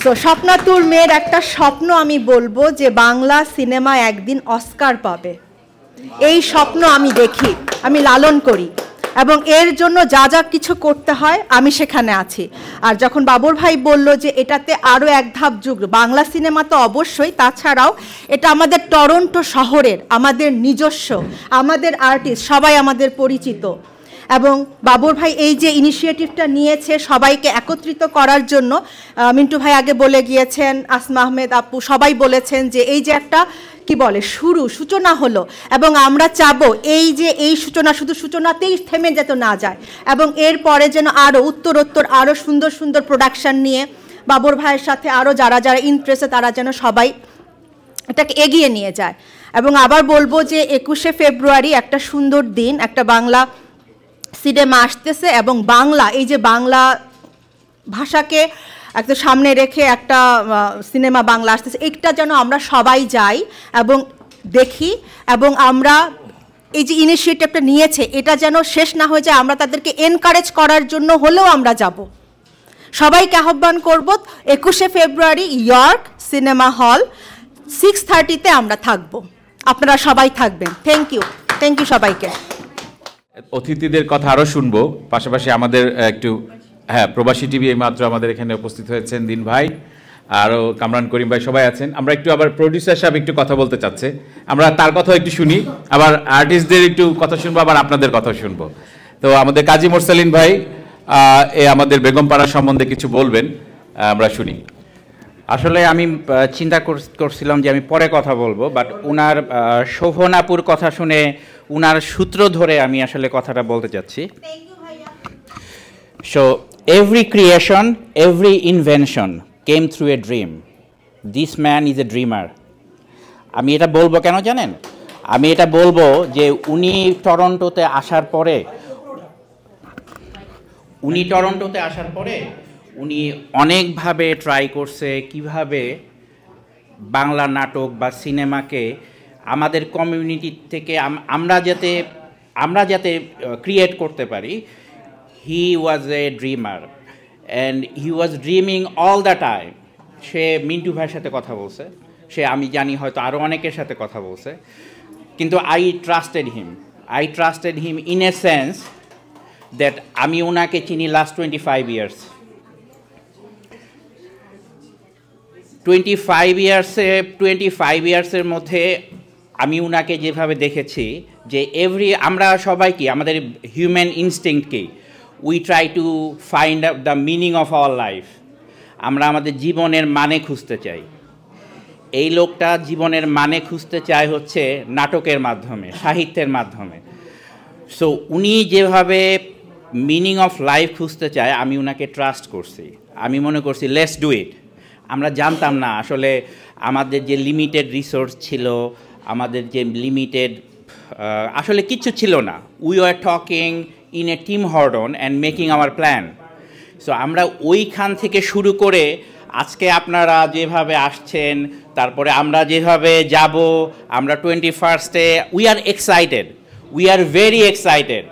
S17: সো স্বপ্নাতুর মেয়ের একটা স্বপ্ন আমি বলবো যে বাংলা সিনেমা একদিন অস্কার পাবে, এই স্বপ্ন আমি দেখি, আমি লালন করি, এবং এর জন্য যা যা কিছু করতে হয় আমি সেখানে আছি। আর যখন বাবর ভাই বলল যে এটাতে আরও এক ধাপ যুগ, বাংলা সিনেমা তো অবশ্যই, তাছাড়াও এটা আমাদের টরন্টো শহরের, আমাদের নিজস্ব, আমাদের আর্টিস্ট সবাই আমাদের পরিচিত। এবং বাবর ভাই এই যে ইনিশিয়েটিভটা নিয়েছে সবাইকে একত্রিত করার জন্য, মিন্টু ভাই আগে বলে গিয়েছেন, আসমা আহমেদ আপু সবাই বলেছেন যে এই যে একটা কি বলে সূচনা হলো, এবং আমরা চাবো এই যে এই সূচনা শুধু সূচনাতেই থেমে যেত না যায়, এবং এরপরে যেন আরও উত্তরোত্তর আরও সুন্দর সুন্দর প্রোডাকশান নিয়ে বাবর ভাইয়ের সাথে আরও যারা যারা ইন্টারেস্টে তারা যেন সবাই এটাকে এগিয়ে নিয়ে যায়। এবং আবার বলবো যে 21শে ফেব্রুয়ারি একটা সুন্দর দিন, একটা বাংলা সিনেমা আসতেছে, এবং বাংলা এই যে বাংলা ভাষাকে একটা সামনে রেখে একটা সিনেমা বাংলা আসতেছে, এটা যেন আমরা সবাই যাই এবং দেখি, এবং আমরা এই যে ইনিশিয়েটিভটা নিয়েছে এটা যেন শেষ না হয়ে যায়, আমরা তাদেরকে এনকারেজ করার জন্য হলেও আমরা যাব। সবাইকে আহ্বান করব 21শে ফেব্রুয়ারি ইয়র্ক সিনেমা হল 6:30-তে আমরা থাকব, আপনারা সবাই থাকবেন। থ্যাংক ইউ সবাইকে।
S1: অতিথিদের কথা আরও শুনবো, পাশাপাশি আমাদের একটু প্রবাসী টিভি এইমাত্র আমাদের এখানে উপস্থিত হয়েছেন দিন ভাই, আরও কামরান করিম ভাই সবাই আছেন। আমরা একটু আবার প্রডিউসার সাহেব একটু কথা বলতে চাচ্ছে, আমরা তার কথাও একটু শুনি, আবার আর্টিস্টদের একটু কথা শুনবো, আবার আপনাদের কথা শুনবো। তো আমাদের কাজী মোরসালিন ভাই আমাদের বেগম পাড়া সম্বন্ধে কিছু বলবেন, আমরা শুনি।
S18: আসলে আমি চিন্তা করছিলাম যে আমি পরে কথা বলবো, বাট উনার শোভনাপুর কথা শুনে উনার সূত্র ধরে আমি আসলে কথাটা বলতে চাচ্ছি। So every creation, every invention came through a dream. This man is a dreamer. আমি এটা বলবো কেন জানেন? আমি এটা বলবো যে উনি টরন্টোতে আসার পরে উনি অনেকভাবে ট্রাই করছে কিভাবে বাংলা নাটক বা সিনেমাকে আমাদের কমিউনিটি থেকে আমরা যাতে ক্রিয়েট করতে পারি। He was a dreamer and he was dreaming all the time. সে মিন্টু ভাইয়ের সাথে কথা বলছে, সে আমি জানি হয়তো আরও অনেকের সাথে কথা বলছে, কিন্তু I trusted him in a sense that আমি ওনাকে চিনি লাস্ট 25 ইয়ার্স। 25 ইয়ার্সের মধ্যে আমি উনাকে যেভাবে দেখেছি যে আমরা সবাই কি আমাদের হিউম্যান ইনস্টিংক্ট কি, we try to find out the meaning of our life. আমরা আমাদের জীবনের মানে খুঁজতে চাই। এই লোকটা জীবনের মানে খুঁজতে চায় হচ্ছে নাটকের মাধ্যমে, সাহিত্যের মাধ্যমে। সো উনি যেভাবে মিনিং অফ লাইফ খুঁজতে চায়, আমি ওনাকে ট্রাস্ট করছি। আমি মনে করছি লেটস ডু ইট। আমরা জানতাম না আসলে আমাদের যে লিমিটেড রিসোর্স ছিল, আমাদের যে লিমিটেড আসলে কিচ্ছু ছিল না। We are talking in a team হর্ডন and making our plan. So আমরা ওইখান থেকে শুরু করে আজকে আপনারা যেভাবে আসছেন, তারপরে আমরা যেভাবে যাব, আমরা 21st-এ we are excited, we are very excited.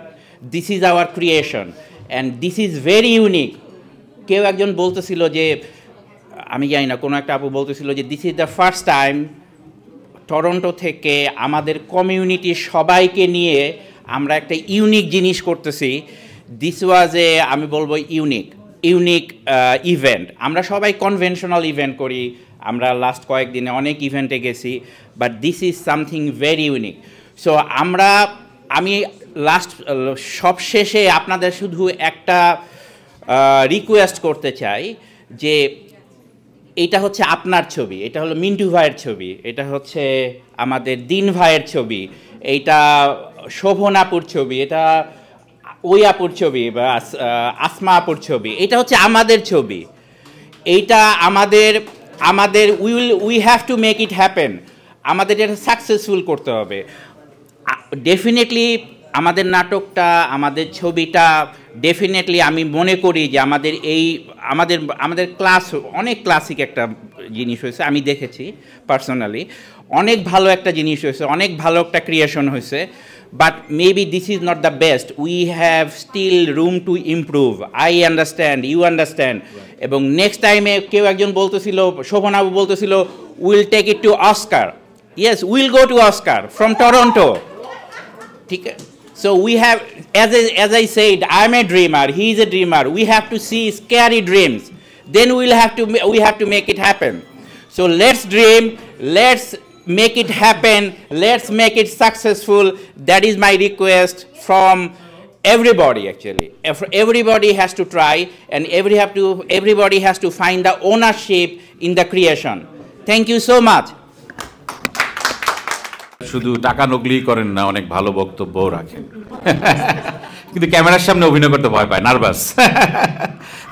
S18: This is our creation and this is very unique. কেউ একজন বলতেছিল যে, আমি জানি না, কোনো একটা আপু বলতেছিল যে this is the first time Toronto থেকে আমাদের কমিউনিটির সবাইকে নিয়ে আমরা একটা ইউনিক জিনিস করতেছি। দিস ওয়াজ এ, আমি বলবো ইউনিক ইভেন্ট। আমরা সবাই কনভেনশনাল ইভেন্ট করি, আমরা লাস্ট কয়েকদিনে অনেক ইভেন্টে গেছি, but this is something very unique. So আমি সব শেষে আপনাদের শুধু একটা রিকোয়েস্ট করতে চাই যে এটা হচ্ছে আপনার ছবি, এটা হলো মিন্টু ভাইয়ের ছবি, এটা হচ্ছে আমাদের দিন ভাইয়ের ছবি, এইটা শোভন আপুর ছবি, এটা ওই আপুর ছবি বা আসমা আপুর ছবি, এটা হচ্ছে আমাদের ছবি। এইটা আমাদের we have to make it happen. আমাদের এটা সাকসেসফুল করতে হবে। ডেফিনেটলি আমাদের নাটকটা, আমাদের ছবিটা ডেফিনেটলি আমি মনে করি যে আমাদের ক্লাস অনেক ক্লাসিক একটা জিনিস হয়েছে, আমি দেখেছি পার্সোনালি, অনেক ভালো একটা জিনিস হয়েছে, অনেক ভালো একটা ক্রিয়েশন হয়েছে। But maybe this is not the best, we have still room to improve. I understand, you understand. এবং নেক্সট টাইমে কেউ একজন বলতেছিল, শোভন আবু বলতেছিল, will take it to Oscar. Yes, will go to Oscar from Toronto. ঠিক আছে? So we have, as I said, I'm a dreamer, he is a dreamer. We have to see scary dreams. Then we have to make it happen. So let's dream, let's make it happen, let's make it successful. That is my request from everybody actually. Everybody has to try, and everybody has to find the ownership in the creation. Thank you so much.
S1: শুধু টাকা নকলি করেন না, অনেক ভালো বক্তব্য রাখেন, কিন্তু ক্যামেরার সামনে অভিনয় করতে ভয় পায়, নার্ভাস।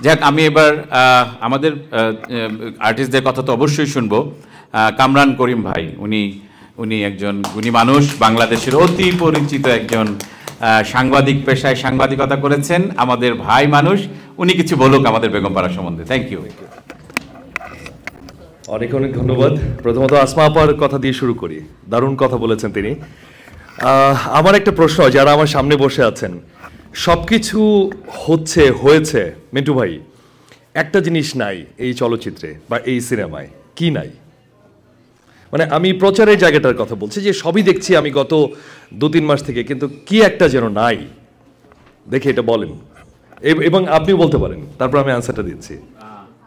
S1: যাক, আমি এবার আমাদের আর্টিস্টদের কথা তো অবশ্যই শুনবো। কামরান করিম ভাই, উনি একজন গুণী মানুষ, বাংলাদেশের অতি পরিচিত একজন সাংবাদিক, পেশায় সাংবাদিকতা করেছেন, আমাদের ভাই মানুষ। উনি কিছু বলুক আমাদের বেগমপাড়া সম্বন্ধে। Thank you.
S19: অনেক অনেক ধন্যবাদ। প্রথমত আসমা আপার কথা দিয়ে শুরু করি, দারুণ কথা বলেছেন তিনি। আমার একটা প্রশ্ন, যারা আমার সামনে বসে আছেন, সব কিছু হয়েছে মিন্টু ভাই, একটা জিনিস নাই এই চলচ্চিত্রে বা এই সিনেমায়। কি নাই? মানে আমি প্রচারের জায়গাটার কথা বলছি, যে সবই দেখছি আমি গত 2-3 মাস থেকে, কিন্তু কি একটা যেন নাই, দেখে এটা বলেন এবং আপনিও বলতে পারেন, তারপর আমি আনসারটা দিচ্ছি।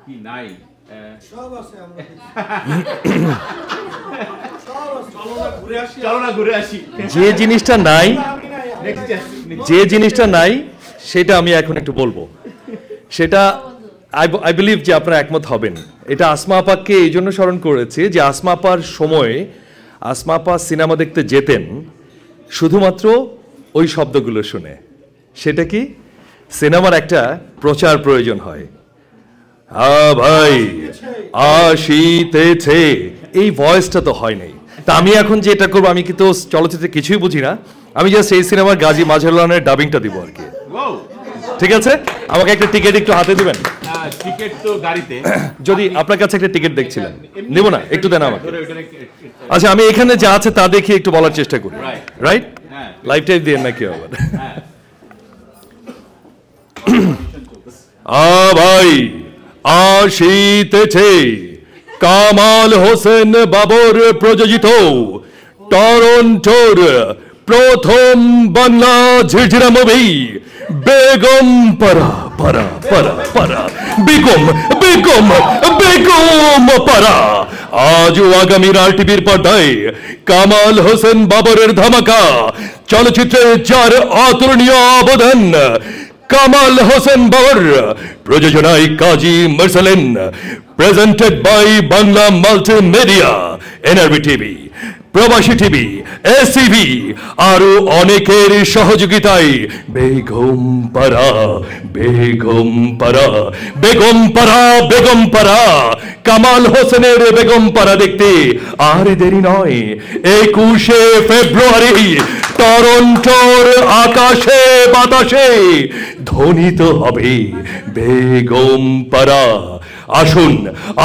S1: কি নাই?
S19: যে জিনিসটা নাই সেটা আমি এখন একটু বলবো। সেটা আই বিলিভ যে আপনারা একমত হবেন। এটা আসমা আপাকে এই জন্য স্মরণ করেছি যে আসমা আপার সময় আসমা আপা সিনেমা দেখতে যেতেন শুধুমাত্র ওই শব্দগুলো শুনে। সেটা কি? সিনেমার একটা প্রচার প্রয়োজন হয়। ভাই আসিতেছে, এই ভয়েসটা তো হয় নাই। তা আমি এখন যেটা করবো, আমি কিন্তু চলচ্চিত্রে কিছুই বুঝি না, আমি জাস্ট এই সিনেমার গাজী মাজহারুলের ডাবিংটা দিব আর কি। ঠিক আছে, আমাকে একটা টিকিট একটু হাতে দিবেন।
S1: টিকিট তো গাড়িতে,
S19: যদি আপনার কাছে একটা টিকিট দেখছিলেন, নেব না, একটু দেন আমাকে। আচ্ছা, আমি এখানে যা আছে তা দেখে একটু বলার চেষ্টা করি। রাইট, লাইভ টাইপ দিয়ে নাকি আবার? ভাই আসিতেছে কামাল হোসেন বাবর প্রযোজিত টরন্টোর প্রথম বাংলা ঝিরঝিরা মুভি বেগম পাড়া পাড়া পাড়া পাড়া বেগম বেগম বেগম পাড়া। আজ ও আগামীর আরটিভির পর্দায় কামাল হোসেন বাবরের ধামাকা চলচ্চিত্রে যার অতুলনীয় অবদান, কামাল হোসেন বাবর, প্রযোজনায় কাজী মার্সেলেন, presented by Bangla multimedia, NRB TV, Probashi TV, ACV, আরো অনেকের সহযোগিতায় বেগমপাড়া বেগমপাড়া বেগমপাড়া বেগমপাড়া কামাল হোসেনের বেগমপাড়া দেখতে আর দেরি নয়। 21শে ফেব্রুয়ারি টরন্টোর আকাশে বাতাসে ধ্বনিত হবে বেগমপাড়া। আসুন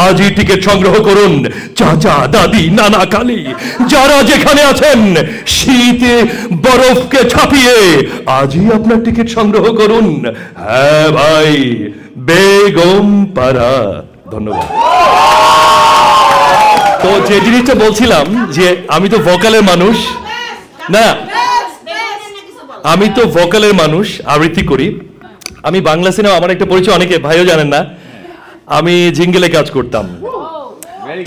S19: আজই টিকিট সংগ্রহ করুন। চাচা, দাদি, নানা, কালী যারা যেখানে আছেন, শীতে বরফকে ছাপিয়ে আজই আপনার টিকিট সংগ্রহ করুন। হ্যাঁ ভাই, বেগমপাড়া। ধন্যবাদ। তো যে জিনিসটা বলছিলাম যে আমি তো ভোকালের মানুষ, না আমি তো ভোকালের মানুষ, আবৃত্তি করি। আমি বাংলা সিনেমা, আমার একটা পরিচয় অনেকে ভাইও জানেন না, আমি জিঙ্গেলে কাজ করতাম।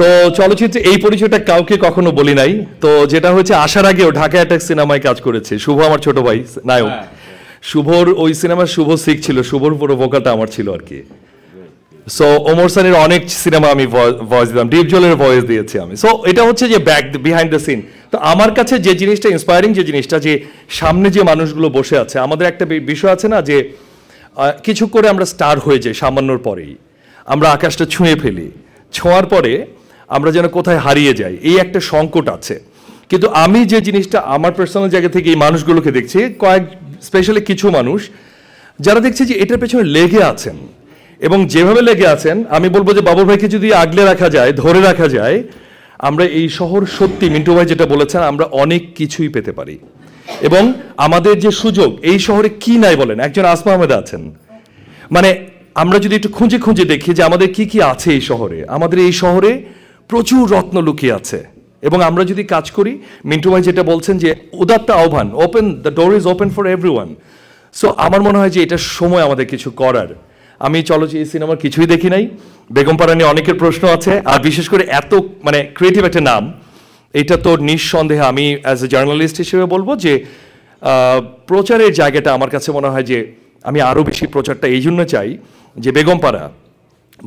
S19: তো চলচ্চিত্রে এই পরিচয়টা কাউকে কখনো বলি নাই। তো যেটা হচ্ছে, আসার আগেও ঢাকা অ্যাটাক সিনেমায় কাজ করেছে। শুভ আমার ছোট ভাই নায়ক। শুভর ওই সিনেমার শুভ সিক ছিল, শুভর পুরো ভোকালটা আমার ছিল আর কি। সো ওমর সানির অনেক সিনেমা আমি ভয়েস দিলাম, ডিপ জলের ভয়েস দিয়েছি আমি। সো এটা হচ্ছে যে ব্যাক বিহাইন্ড দ্য সিন। তো আমার কাছে যে জিনিসটা ইন্সপায়ারিং, যে জিনিসটা যে সামনে যে মানুষগুলো বসে আছে, আমাদের একটা বিষয় আছে না যে কিছু করে আমরা স্টার হয়ে যাই, সামান্যর পরেই আমরা আকাশটা ছুঁয়ে ফেলি, ছোঁয়ার পরে আমরা যেন কোথায় হারিয়ে যাই, এই একটা সংকট আছে। কিন্তু আমি যে জিনিসটা আমার পার্সোনাল জায়গা থেকে এই মানুষগুলোকে দেখছি, স্পেশালি কিছু মানুষ যারা দেখছি যে এটার পেছনে লেগে আছেন, এবং যেভাবে লেগে আছেন, আমি বলবো যে বাবুর ভাইকে যদি আগলে রাখা যায়, ধরে রাখা যায়, আমরা এই শহর সত্যি, মিন্টু ভাই যেটা বলেছেন, আমরা অনেক কিছুই পেতে পারি। এবং আমাদের যে সুযোগ, এই শহরে কি নাই বলেন, একজন আসমা আহমেদ আছেন। মানে আমরা যদি একটু খুঁজে খুঁজে দেখি যে আমাদের কি কি আছে এই শহরে, আমাদের এই শহরে প্রচুর রত্ন লুকিয়ে আছে। এবং আমরা যদি কাজ করি, মিন্টু ভাই যেটা বলছেন যে উদাত্ত আহ্বান, open the door is open for everyone. So আমার মনে হয় যে এটা সময় আমাদের কিছু করার। আমি এই সিনেমার কিছুই দেখি নাই, বেগমপাড়া নিয়ে অনেকের প্রশ্ন আছে, আর বিশেষ করে এত মানে ক্রিয়েটিভ একটা নাম, এটা তো নিঃসন্দেহে আমি অ্যাজ এ জার্নালিস্ট হিসেবে বলবো যে প্রচারের জায়গাটা আমার কাছে মনে হয় যে আমি আরও বেশি প্রচারটা এই জন্য চাই যে বেগমপাড়া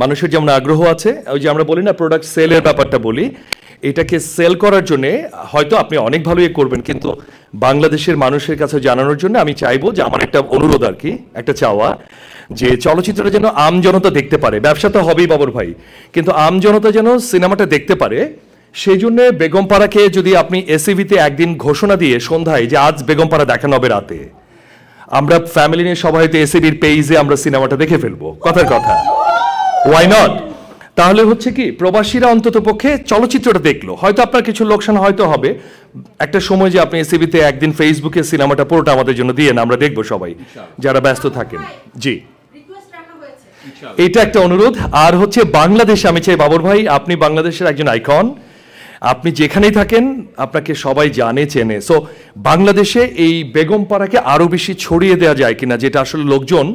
S19: মানুষের যেমন আগ্রহ আছে, ওই যে আমরা বলি না প্রোডাক্ট সেলের ব্যাপারটা বলি, এটাকে সেল করার জন্যে হয়তো আপনি অনেক ভালো করবেন, কিন্তু বাংলাদেশের মানুষের কাছে জানানোর জন্য আমি চাইবো যে আমার একটা অনুরোধ আর কি, একটা চাওয়া, যে চলচ্চিত্রটা যেন আম জনতা দেখতে পারে। ব্যবসা তো হবেই বাবুর ভাই, কিন্তু আম জনতা যেন সিনেমাটা দেখতে পারে। সেই জন্য বেগমপাড়াকে যদি আপনি এসিভিতে একদিন ঘোষণা দিয়ে সন্ধ্যায় যে আজ বেগমপাড়া দেখানো হবে রাতে, আমরা ফ্যামিলি নিয়ে সবাই হয়তো এসিভির পেজে আমরা সিনেমাটা দেখে ফেলবো, কথার কথা, ওয়াই নট? তাহলে হচ্ছে কি, প্রবাসীরা অন্তত পক্ষে চলচ্চিত্রটা দেখলো, হয়তো আপনার কিছু লোকসান হয়তো হবে, একটা সময় যে আপনি এসিবিতে একদিন ফেসবুকে সিনেমাটা পুরোটা আমাদের জন্য দিয়ে না, আমরা দেখবো সবাই যারা ব্যস্ত থাকেন। জি, এটা একটা অনুরোধ। আর হচ্ছে বাংলাদেশে আমি চাই বাবর ভাই, আপনি বাংলাদেশের একজন আইকন, আপনি যেখানেই থাকেন আপনাকে সবাই জানে, চেনে। সো বাংলাদেশে এই বেগমপাড়াকে আরো বেশি ছড়িয়ে দেওয়া যায় কিনা, যেটা আসলে লোকজন,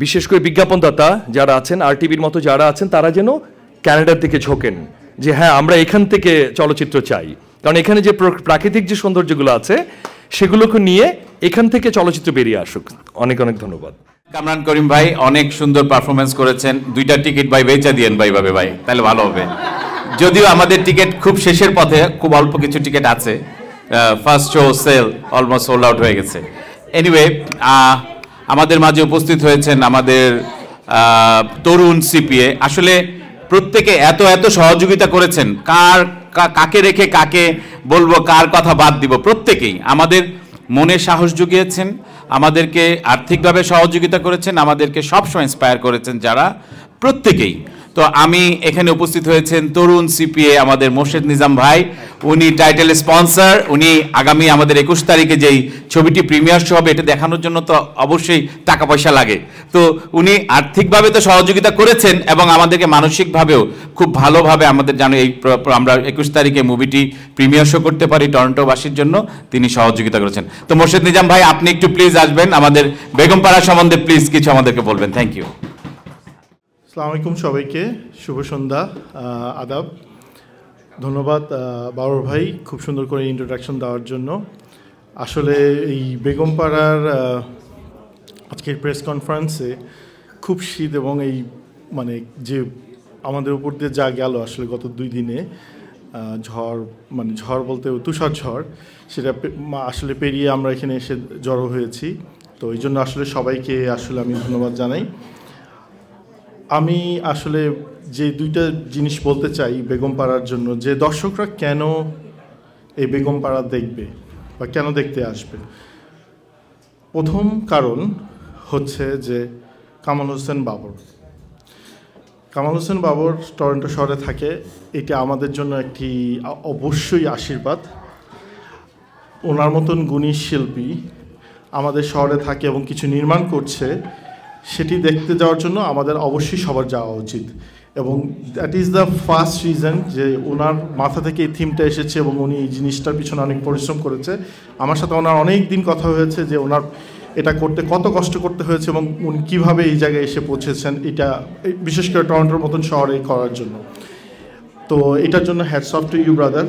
S19: বিশেষ করে বিজ্ঞাপনদাতা যারা আছেন, আরটিভির মতো যারা আছেন, তারা যেন ক্যানাডার দিকে ঝোঁকেন যে হ্যাঁ আমরা এখান থেকে চলচ্চিত্র চাই, কারণ এখানে যে প্রাকৃতিক যে সৌন্দর্যগুলো আছে সেগুলোকে নিয়ে এখান থেকে চলচ্চিত্র বেরিয়ে আসুক। অনেক অনেক ধন্যবাদ।
S1: কামরান করিম ভাই অনেক সুন্দর পারফরমেন্স করেছেন। 2টা টিকিট ভাই বেচা দিয়েন ভাই ভাবে ভাই, তাহলে ভালো হবে। যদিও আমাদের টিকিট খুব শেষের পথে, খুব অল্প কিছু টিকিট আছে, first show sale almost sold out হয়ে গেছে। এনিওয়ে, আমাদের মাঝে উপস্থিত হয়েছেন আমাদের তরুণ সিপিএ। আসলে প্রত্যেকে এত এত সহযোগিতা করেছেন, কাকে রেখে কাকে বলবো, কার কথা বাদ দিব, প্রত্যেকেই আমাদের মনে সাহস জুগিয়েছেন, আমাদেরকে আর্থিকভাবে সহযোগিতা করেছেন, আমাদেরকে সবসময় ইন্সপায়ার করেছেন যারা, প্রত্যেকেই। তো আমি এখানে উপস্থিত হয়েছেন তরুণ সিপিএ আমাদের মোর্শেদ নিজাম ভাই, উনি টাইটেল স্পন্সর। উনি আগামী আমাদের 21 তারিখে যেই ছবিটি প্রিমিয়ার শো হবে, এটা দেখানোর জন্য তো অবশ্যই টাকা পয়সা লাগে, তো উনি আর্থিকভাবে তো সহযোগিতা করেছেন এবং আমাদেরকে মানসিকভাবেও খুব ভালোভাবে আমাদের জানো এই আমরা 21 তারিখে মুভিটি প্রিমিয়ার শো করতে পারি টরন্টোবাসীর জন্য তিনি সহযোগিতা করেছেন। তো মোর্শেদ নিজাম ভাই আপনি একটু প্লিজ আসবেন, আমাদের বেগমপাড়া সম্বন্ধে প্লিজ কিছু আমাদেরকে বলবেন। Thank you.
S20: আসসালামু আলাইকুম সবাইকে, শুভ সন্ধ্যা, আদাব। ধন্যবাদ বাবর ভাই খুব সুন্দর করে ইন্ট্রোডাকশন দেওয়ার জন্য। আসলে এই বেগমপাড়ার আজকের প্রেস কনফারেন্সে খুব শীত এবং এই মানে যে আমাদের উপর দিয়ে যা গেল আসলে গত 2 দিনে ঝড়, মানে ঝড় বলতে তুষার ঝড়, সেটা আসলে পেরিয়ে আমরা এখানে এসে জড়ো হয়েছি। তো এই জন্য আসলে সবাইকে আসলে আমি ধন্যবাদ জানাই। আমি আসলে যে 2টা জিনিস বলতে চাই বেগমপাড়ার জন্য, যে দর্শকরা কেন এই বেগমপাড়া দেখবে বা কেন দেখতে আসবে। প্রথম কারণ হচ্ছে যে কামাল হোসেন বাবর। কামাল হোসেন বাবর টরন্টো শহরে থাকে, এটা আমাদের জন্য একটি অবশ্যই আশীর্বাদ। ওনার মতন গুণী শিল্পী আমাদের শহরে থাকে এবং কিছু নির্মাণ করছে, সেটি দেখতে যাওয়ার জন্য আমাদের অবশ্যই সবার যাওয়া উচিত। এবং that is the first reason যে ওনার মাথা থেকে এই থিমটা এসেছে এবং উনি এই জিনিসটার পিছনে অনেক পরিশ্রম করেছে। আমার সাথে ওনার অনেক দিন কথা হয়েছে যে ওনার এটা করতে কত কষ্ট করতে হয়েছে এবং উনি কীভাবে এই জায়গায় এসে পৌঁছেছেন, এটা বিশেষ করে টরন্টোর মতন শহরে করার জন্য। তো এটার জন্য hats off to you brother,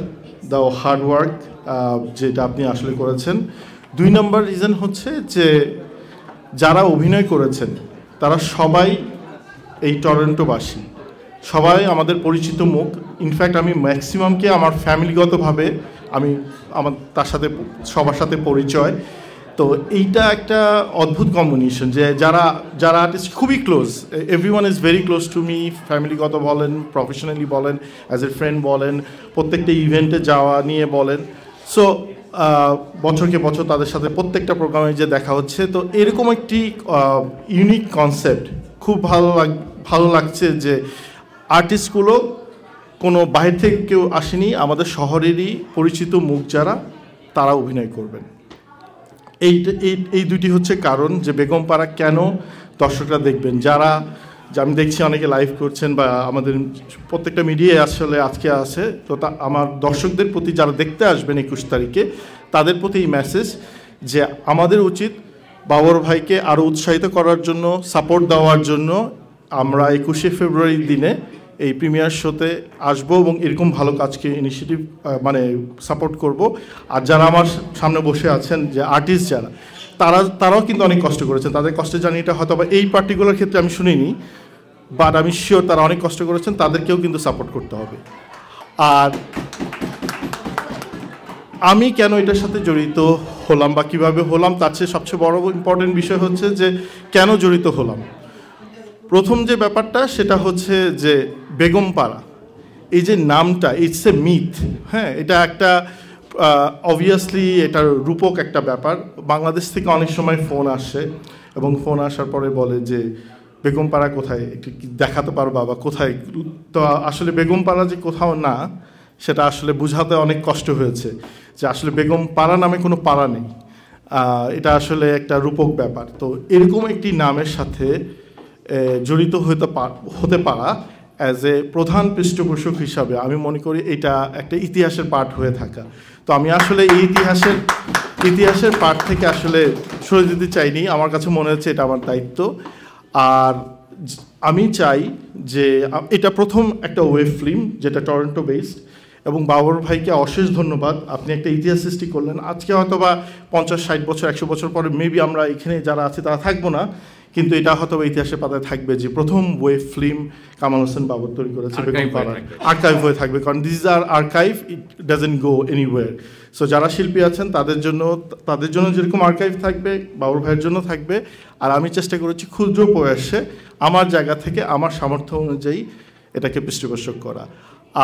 S20: the hard work যেটা আপনি আসলে করেছেন। 2 নম্বর রিজন হচ্ছে যে যারা অভিনয় করেছেন তারা সবাই এই টরন্টোবাসী, সবাই আমাদের পরিচিত মুখ। ইনফ্যাক্ট আমি ম্যাক্সিমামকে আমার ফ্যামিলিগতভাবে আমার তার সাথে সবার সাথে পরিচয়। তো এইটা একটা অদ্ভুত কম্বিনেশন যে যারা আর্টিস্ট খুবই close, everyone is very close to me, ফ্যামিলিগত বলেন, প্রফেশনালি বলেন, অ্যাজ এ ফ্রেন্ড বলেন, প্রত্যেকটা ইভেন্টে যাওয়া নিয়ে বলেন। সো বছরকে বছর তাদের সাথে প্রত্যেকটা প্রোগ্রামে যে দেখা হচ্ছে। তো এরকম একটি ইউনিক কনসেপ্ট খুব ভালো লাগছে যে আর্টিস্টগুলো কোনো বাইরে থেকে কেউ আসেনি, আমাদের শহরেরই পরিচিত মুখ যারা, তারা অভিনয় করবেন। এই 2টি হচ্ছে কারণ যে বেগমপাড়া কেন দর্শকরা দেখবেন। যারা আমি দেখছি অনেকে লাইভ করছেন বা আমাদের প্রত্যেকটা মিডিয়ায় আসলে আজকে আছে, তো আমার দর্শকদের প্রতি যারা দেখতে আসবেন 21 তারিখে, তাদের প্রতি এই মেসেজ যে আমাদের উচিত বাবর ভাইকে আরও উৎসাহিত করার জন্য, সাপোর্ট দেওয়ার জন্য আমরা 21শে ফেব্রুয়ারির দিনে এই প্রিমিয়ার শোতে আসবো এবং এরকম ভালো কাজকে ইনিশিয়েটিভ মানে সাপোর্ট করব। আর যারা আমার সামনে বসে আছেন যে আর্টিস্ট যারা, তারাও কিন্তু অনেক কষ্ট করেছেন, তাদের কষ্টের জার্নিটা হয়তো বা এই পার্টিকুলার ক্ষেত্রে আমি শুনিনি, বাট আমি শিওর তারা অনেক কষ্ট করেছেন, তাদেরকেও কিন্তু সাপোর্ট করতে হবে। আর আমি কেন এটার সাথে জড়িত হলাম বা কীভাবে হলাম, তার চেয়ে সবচেয়ে বড় ইম্পর্টেন্ট বিষয় হচ্ছে যে কেন জড়িত হলাম। প্রথম যে ব্যাপারটা সেটা হচ্ছে যে বেগমপাড়া, এই যে নামটা, ইটস এ মিথ। হ্যাঁ, এটা একটা অবভিয়াসলি এটার রূপক একটা ব্যাপার। বাংলাদেশ থেকে অনেক সময় ফোন আসে এবং ফোন আসার পরে বলে যে বেগমপাড়া কোথায়, একটু দেখাতে পারবা বা কোথায়। তো আসলে বেগমপাড়া যে কোথাও না, সেটা আসলে বোঝাতে অনেক কষ্ট হয়েছে যে আসলে বেগমপাড়া নামে কোনো পাড়া নেই, এটা আসলে একটা রূপক ব্যাপার। তো এরকম একটি নামের সাথে জড়িত হতে পারা অ্যাজ এ প্রধান পৃষ্ঠপোষক হিসাবে আমি মনে করি এটা একটা ইতিহাসের পার্ট হয়ে থাকা। তো আমি আসলে এই ইতিহাসের পার্ট থেকে আসলে সরে যেতে চাইনি, আমার কাছে মনে হচ্ছে এটা আমার দায়িত্ব। আর আমি চাই যে এটা প্রথম একটা ওয়েব ফিল্ম যেটা টরন্টো বেসড, এবং বাবর ভাইকে অশেষ ধন্যবাদ, আপনি একটা ইতিহাস সৃষ্টি করলেন। আজকে হয়তো বা 50-60 বছর 100 বছর পরে মেবি আমরা এখানে যারা আছে তারা থাকবো না, কিন্তু এটা হয়তো ইতিহাসের পাতায় থাকবে যে প্রথম ওয়েব ফিল্ম কামাল হোসেন বাবর তৈরি করেছে, আর্কাইভ হয়ে থাকবে। কারণ this is our archive, it doesn't go anywhere. So যারা শিল্পী আছেন তাদের জন্য যেরকম আর্কাইভ থাকবে, বাবর ভাইয়ের জন্য থাকবে। আর আমি চেষ্টা করেছি ক্ষুদ্র প্রয়াসে আমার জায়গা থেকে আমার সামর্থ্য অনুযায়ী এটাকে পৃষ্ঠপোষক করা।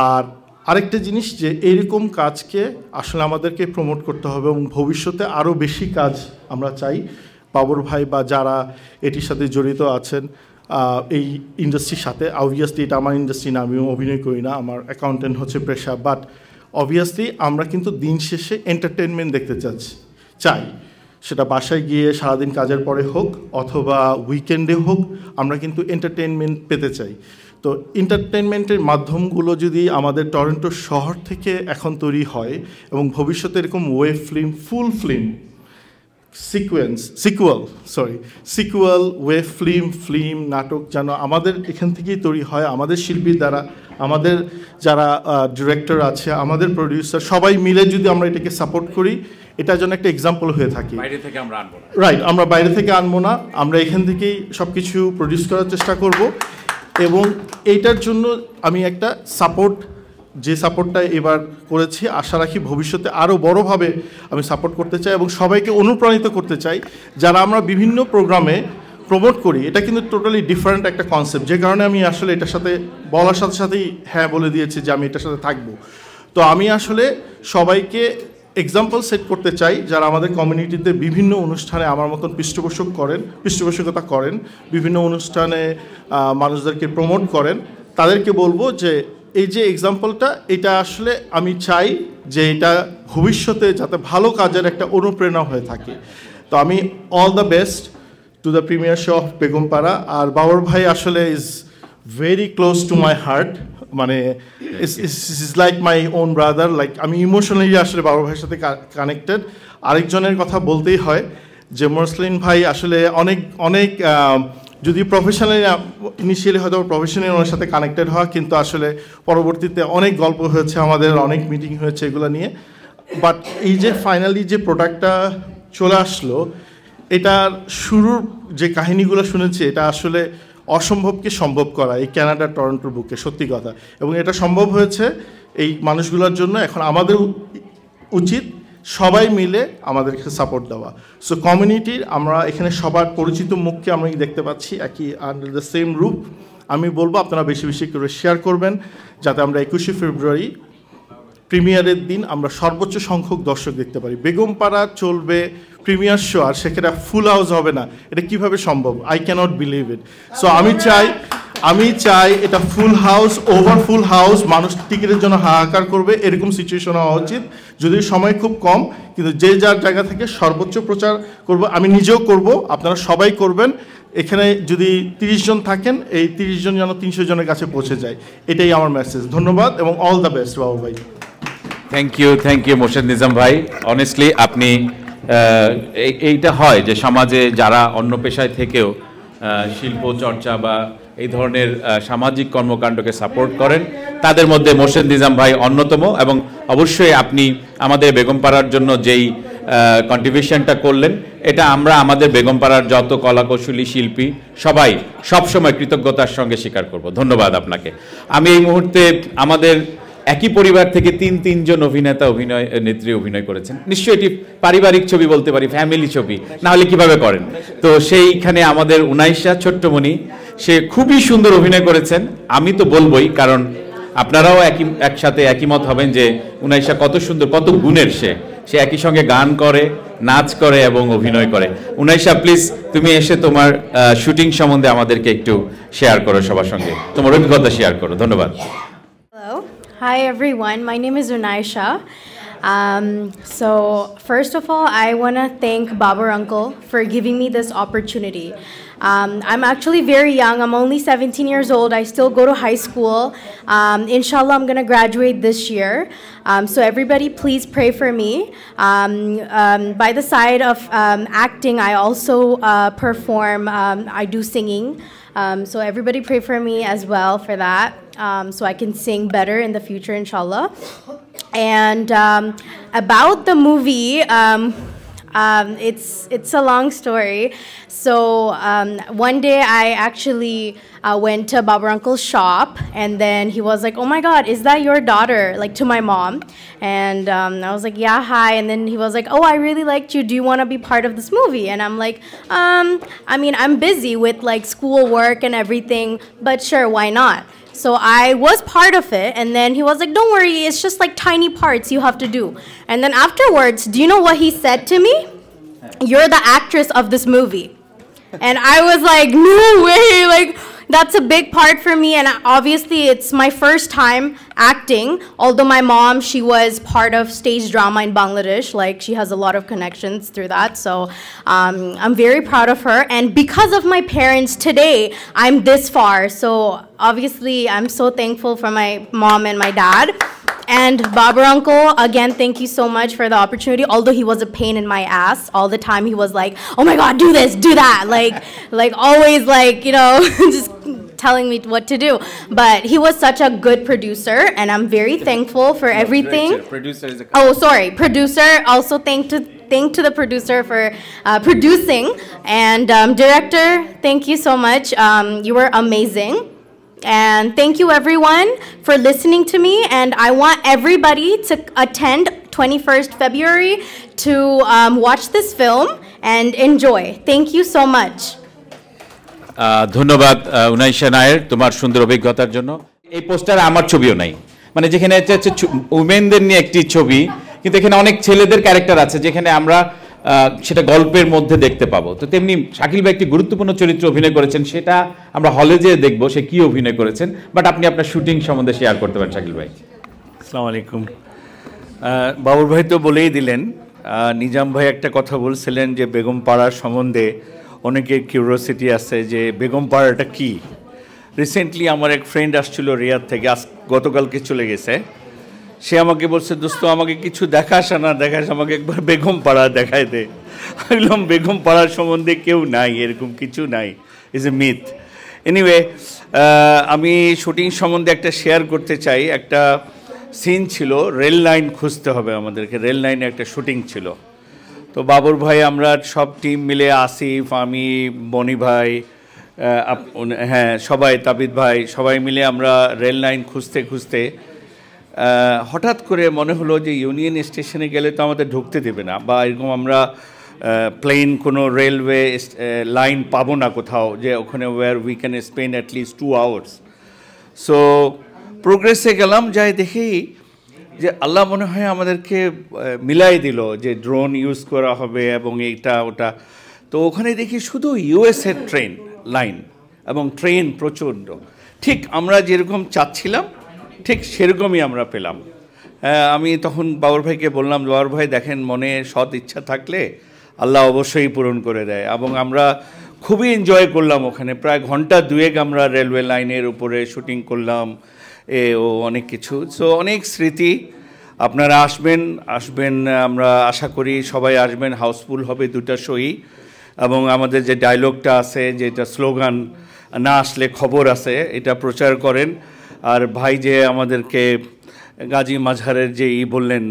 S20: আর আরেকটা জিনিস যে এইরকম কাজকে আসলে আমাদেরকে প্রমোট করতে হবে এবং ভবিষ্যতে আরও বেশি কাজ আমরা চাই। বাবর ভাই বা যারা এটির সাথে জড়িত আছেন এই ইন্ডাস্ট্রির সাথে, অবভিয়াসলি এটা আমার ইন্ডাস্ট্রি না, আমিও অভিনয় করি না, আমার অ্যাকাউন্টেন্ট হচ্ছে পেশা, বাট অবভিয়াসলি আমরা কিন্তু দিন শেষে এন্টারটেনমেন্ট দেখতে চাই, সেটা বাসায় গিয়ে সারাদিন কাজের পরে হোক অথবা উইকেন্ডে হোক, আমরা কিন্তু এন্টারটেনমেন্ট পেতে চাই। তো এন্টারটেনমেন্টের মাধ্যমগুলো যদি আমাদের টরন্টো শহর থেকে এখন তৈরি হয় এবং ভবিষ্যতে এরকম ওয়েব ফিল্ম, ফুল ফিল্ম, সিকুয়াল ওয়েব ফিল্ম নাটক যেন আমাদের এখান থেকেই তৈরি হয়, আমাদের শিল্পীর দ্বারা, আমাদের যারা ডিরেক্টর আছে, আমাদের প্রডিউসার, সবাই মিলে যদি আমরা এটাকে সাপোর্ট করি, এটার জন্য একটা এক্সাম্পল হয়ে থাকে।
S16: বাইরে থেকে আমরা আনবো না,
S20: রাইট, আমরা বাইরে থেকে আনবো না, আমরা এখান থেকেই সব কিছু প্রডিউস করার চেষ্টা করব। এবং এইটার জন্য আমি একটা যে সাপোর্টটা এবার করেছি, আশা রাখি ভবিষ্যতে আরও বড়োভাবে আমি সাপোর্ট করতে চাই এবং সবাইকে অনুপ্রাণিত করতে চাই যারা আমরা বিভিন্ন প্রোগ্রামে প্রমোট করি। এটা কিন্তু টোটালি ডিফারেন্ট একটা কনসেপ্ট, যে কারণে আমি আসলে এটার সাথে বলার সাথে সাথেই হ্যাঁ বলে দিয়েছি যে আমি এটার সাথে থাকবো। তো আমি আসলে সবাইকে সেট করতে চাই যারা আমাদের কমিউনিটিতে বিভিন্ন অনুষ্ঠানে আমার মতন পৃষ্ঠপোষকতা করেন, বিভিন্ন অনুষ্ঠানে মানুষদেরকে প্রমোট করেন, তাদেরকে বলবো যে এই যে এক্সাম্পলটা, এটা আসলে আমি চাই যে এটা ভবিষ্যতে যাতে ভালো কাজের একটা অনুপ্রেরণা হয়ে থাকে। তো আমি all the best to the premiere show of Begumpara. আর বাবর ভাই আসলে is very close to my heart, মানে is like my own brother, like আমি ইমোশনালি আসলে বাবর ভাইয়ের সাথে কানেক্টেড। আরেকজনের কথা বলতেই হয় যে মরসলিন ভাই আসলে অনেক যদি প্রফেশনালি ইনিশিয়ালি হয়তো প্রফেশনালি ওনার সাথে কানেক্টেড হওয়া, কিন্তু আসলে পরবর্তীতে অনেক গল্প হয়েছে আমাদের, অনেক মিটিং হয়েছে এগুলো নিয়ে। বাট এই যে ফাইনালি যে প্রোডাক্টটা চলে আসলো, এটার শুরুর যে কাহিনীগুলো শুনেছি, এটা আসলে অসম্ভবকে সম্ভব করা এই কানাডা টরন্টোর বুকে, সত্যি কথা। এবং এটা সম্ভব হয়েছে এই মানুষগুলোর জন্য। এখন আমাদের উচিত সবাই মিলে আমাদেরকে সাপোর্ট দেওয়া। সো কমিউনিটির আমরা এখানে সবার পরিচিত মুখকে আমরা দেখতে পাচ্ছি একই আন্ডার দ্য সেম রুফ। আমি বলবো আপনারা বেশি বেশি করে শেয়ার করবেন, যাতে আমরা 21শে ফেব্রুয়ারি প্রিমিয়ারের দিন আমরা সর্বোচ্চ সংখ্যক দর্শক দেখতে পারি। বেগমপাড়া চলবে প্রিমিয়ার শো, আর সেখানে ফুল হাউস হবে না, এটা কিভাবে সম্ভব? I cannot believe it. So আমি চাই এটা ফুল হাউস, ওভারফুল হাউস, মানুষ টিকিটের জন্য হাহাকার করবে, এরকম সিচুয়েশন হওয়া উচিত। যদিও সময় খুব কম, কিন্তু যে যার জায়গা থেকে সর্বোচ্চ প্রচার করব, আমি নিজেও করব, আপনারা সবাই করবেন। এখানে যদি 30 জন থাকেন, এই 30 জন যেন 300 জনের কাছে পৌঁছে যায়, এটাই আমার মেসেজ। ধন্যবাদ এবং অল দ্য বেস্ট বাবু ভাই।
S16: থ্যাংক ইউ মোর্শেদ নিজাম ভাই। অনেস্টলি আপনি এইটা হয় যে সমাজে যারা অন্য পেশায় থেকেও শিল্প চর্চা বা এই ধরনের সামাজিক কর্মকাণ্ডকে সাপোর্ট করেন, তাদের মধ্যে মোর্শেদ নিজাম ভাই অন্যতম। এবং অবশ্যই আপনি আমাদের বেগমপাড়ার জন্য যেই কন্ট্রিবিউশনটা করলেন, এটা আমরা আমাদের বেগমপাড়ার যত কলাকৌশলী শিল্পী সবাই সবসময় কৃতজ্ঞতার সঙ্গে স্বীকার করব। ধন্যবাদ আপনাকে। আমি এই মুহূর্তে আমাদের একই পরিবার থেকে তিনজন অভিনেত্রী অভিনয় করেছেন। নিশ্চয়ই এটি পারিবারিক ছবি বলতে পারি, ফ্যামিলি ছবি, না হলে কিভাবে করেন? তো সেইখানে আমাদের উনাইশা ছোট্টমণি, সে খুবই সুন্দর অভিনয় করেছেন। আমি তো বলবোই, কারণ আপনারাও একসাথে একমত হবেন যে উনাইশা কত সুন্দর, কত গুণের। সে একই সঙ্গে গান করে, নাচ করে এবং অভিনয় করে। উনাইশা, প্লিজ তুমি এসে তোমার শুটিং সম্বন্ধে আমাদেরকে একটু শেয়ার করো, সবার সঙ্গে তোমার অভিজ্ঞতা শেয়ার করো। ধন্যবাদ।
S21: Hi everyone, my name is Unaisha. So first of all, I want to thank Babar Uncle for giving me this opportunity. I'm actually very young. I'm only 17 years old. I still go to high school. Inshallah, I'm going to graduate this year. So everybody please pray for me. By the side of acting, I also perform, I do singing. So everybody pray for me as well for that. So I can sing better in the future, inshallah. And about the movie, it's a long story. So one day I actually went to Babar Uncle's shop, and then he was like, "Oh my God, is that your daughter?" Like to my mom, and I was like, "Yeah, hi." And then he was like, "Oh, I really liked you. Do you want to be part of this movie?" And I'm like, I mean, I'm busy with like school work and everything, but sure, why not? So I was part of it, and then he was like, "Don't worry, it's just like tiny parts you have to do." And then afterwards, do you know what he said to me? "You're the actress of this movie." And I was like, "No way, like that's a big part for me." And obviously it's my first time acting, although my mom, she was part of stage drama in Bangladesh, like she has a lot of connections through that. So I'm very proud of her, and because of my parents today I'm this far. So obviously I'm so thankful for my mom and my dad. And Babar Uncle, again, thank you so much for the opportunity. Although he was a pain in my ass all the time, he was like, "Oh my God, do this, do that," like always, like, you know, just telling me what to do. But he was such a good producer, and I'm very thankful for everything.
S1: Producer is a
S21: Oh, sorry, producer. Also, thank to the producer for producing, and director. Thank you so much. You were amazing. And thank you everyone for listening to me, and I want everybody to attend 21st February to watch this film and enjoy. Thank you so much.
S1: ধন্যবাদ উনাইশা নায়ের তোমার সুন্দর অভিজ্ঞতার জন্য। এই পোস্টারে আমার ছবিও নাই, মানে যেখানে হচ্ছে উমেনদের নিয়ে একটি ছবি, কিন্তু এখানে অনেক ছেলেদের ক্যারেক্টার আছে যেখানে আমরা সেটা গল্পের মধ্যে দেখতে পাবো। তো তেমনি শাকিল ভাই একটি গুরুত্বপূর্ণ চরিত্র অভিনয় করেছেন, সেটা আমরা হলে যেয়ে দেখবো সে কি অভিনয় করেছেন, বাট আপনি আপনার শুটিং সম্বন্ধে শেয়ার করতে পারেন শাকিল ভাই।
S5: আসসালামু আলাইকুম। বাবুর ভাই তো বলেই দিলেন। নিজাম ভাই একটা কথা বলছিলেন যে বেগম পাড়ার সম্বন্ধে অনেকের কিউরিওসিটি আছে যে বেগম পাড়াটা কী। রিসেন্টলি আমার এক ফ্রেন্ড আসছিল রিয়াদ থেকে, গতকালকে চলে গেছে। সে আমাকে বলছে, দোস্ত আমাকে কিছু দেখাস না দেখাস, আমাকে একবার বেগম পাড়া দেখায় দে। বললাম বেগম পাড়ার সম্বন্ধে কেউ নাই, এরকম কিছু নাই, ইজ এ মিথ। এনিওয়ে, আমি শুটিং সম্বন্ধে একটা শেয়ার করতে চাই। একটা সিন ছিল, রেল লাইন খুঁজতে হবে আমাদেরকে, রেল লাইনে একটা শুটিং ছিল। তো বাবুর ভাই, আমরা সব টিম মিলে, আসিফ, আমি, বনি ভাই, হ্যাঁ সবাই, তাবিদ ভাই, সবাই মিলে আমরা রেল লাইন খুঁজতে খুঁজতে হঠাৎ করে মনে হলো যে ইউনিয়ন স্টেশনে গেলে তো আমাদের ঢুকতে দেবে না, বা এরকম আমরা প্লেন কোনো রেলওয়ে লাইন পাবো না কোথাও যে ওখানে where we can spend at least 2 hours। So প্রোগ্রেসে গেলাম, যাই দেখি যে আল্লাহ মনে হয় আমাদেরকে মিলাই দিল যে ড্রোন ইউজ করা হবে এবং এইটা ওটা। তো ওখানে দেখি শুধু ইউএসের ট্রেন লাইন, এবং ট্রেন প্রচণ্ড, ঠিক আমরা যেরকম চাচ্ছিলাম ঠিক সেরকমই আমরা পেলাম। আমি তখন বাবুর ভাইকে বললাম, বাবুর ভাই দেখেন, মনে সৎ ইচ্ছা থাকলে আল্লাহ অবশ্যই পূরণ করে দেয়। এবং আমরা খুবই এনজয় করলাম ওখানে, প্রায় ঘন্টা 2 আমরা রেলওয়ে লাইনের উপরে শুটিং করলাম, ও অনেক কিছু। সো অনেক স্মৃতি। আপনারা আসবেন, আমরা আশা করি সবাই আসবেন, হাউসফুল হবে 2টা শোই। এবং আমাদের যে ডায়লগটা আছে, যেটা স্লোগান, না আসলে খবর আছে, এটা প্রচার করেন। আর ভাই যে আমাদেরকে গাজী মাজহারের যে বললেন,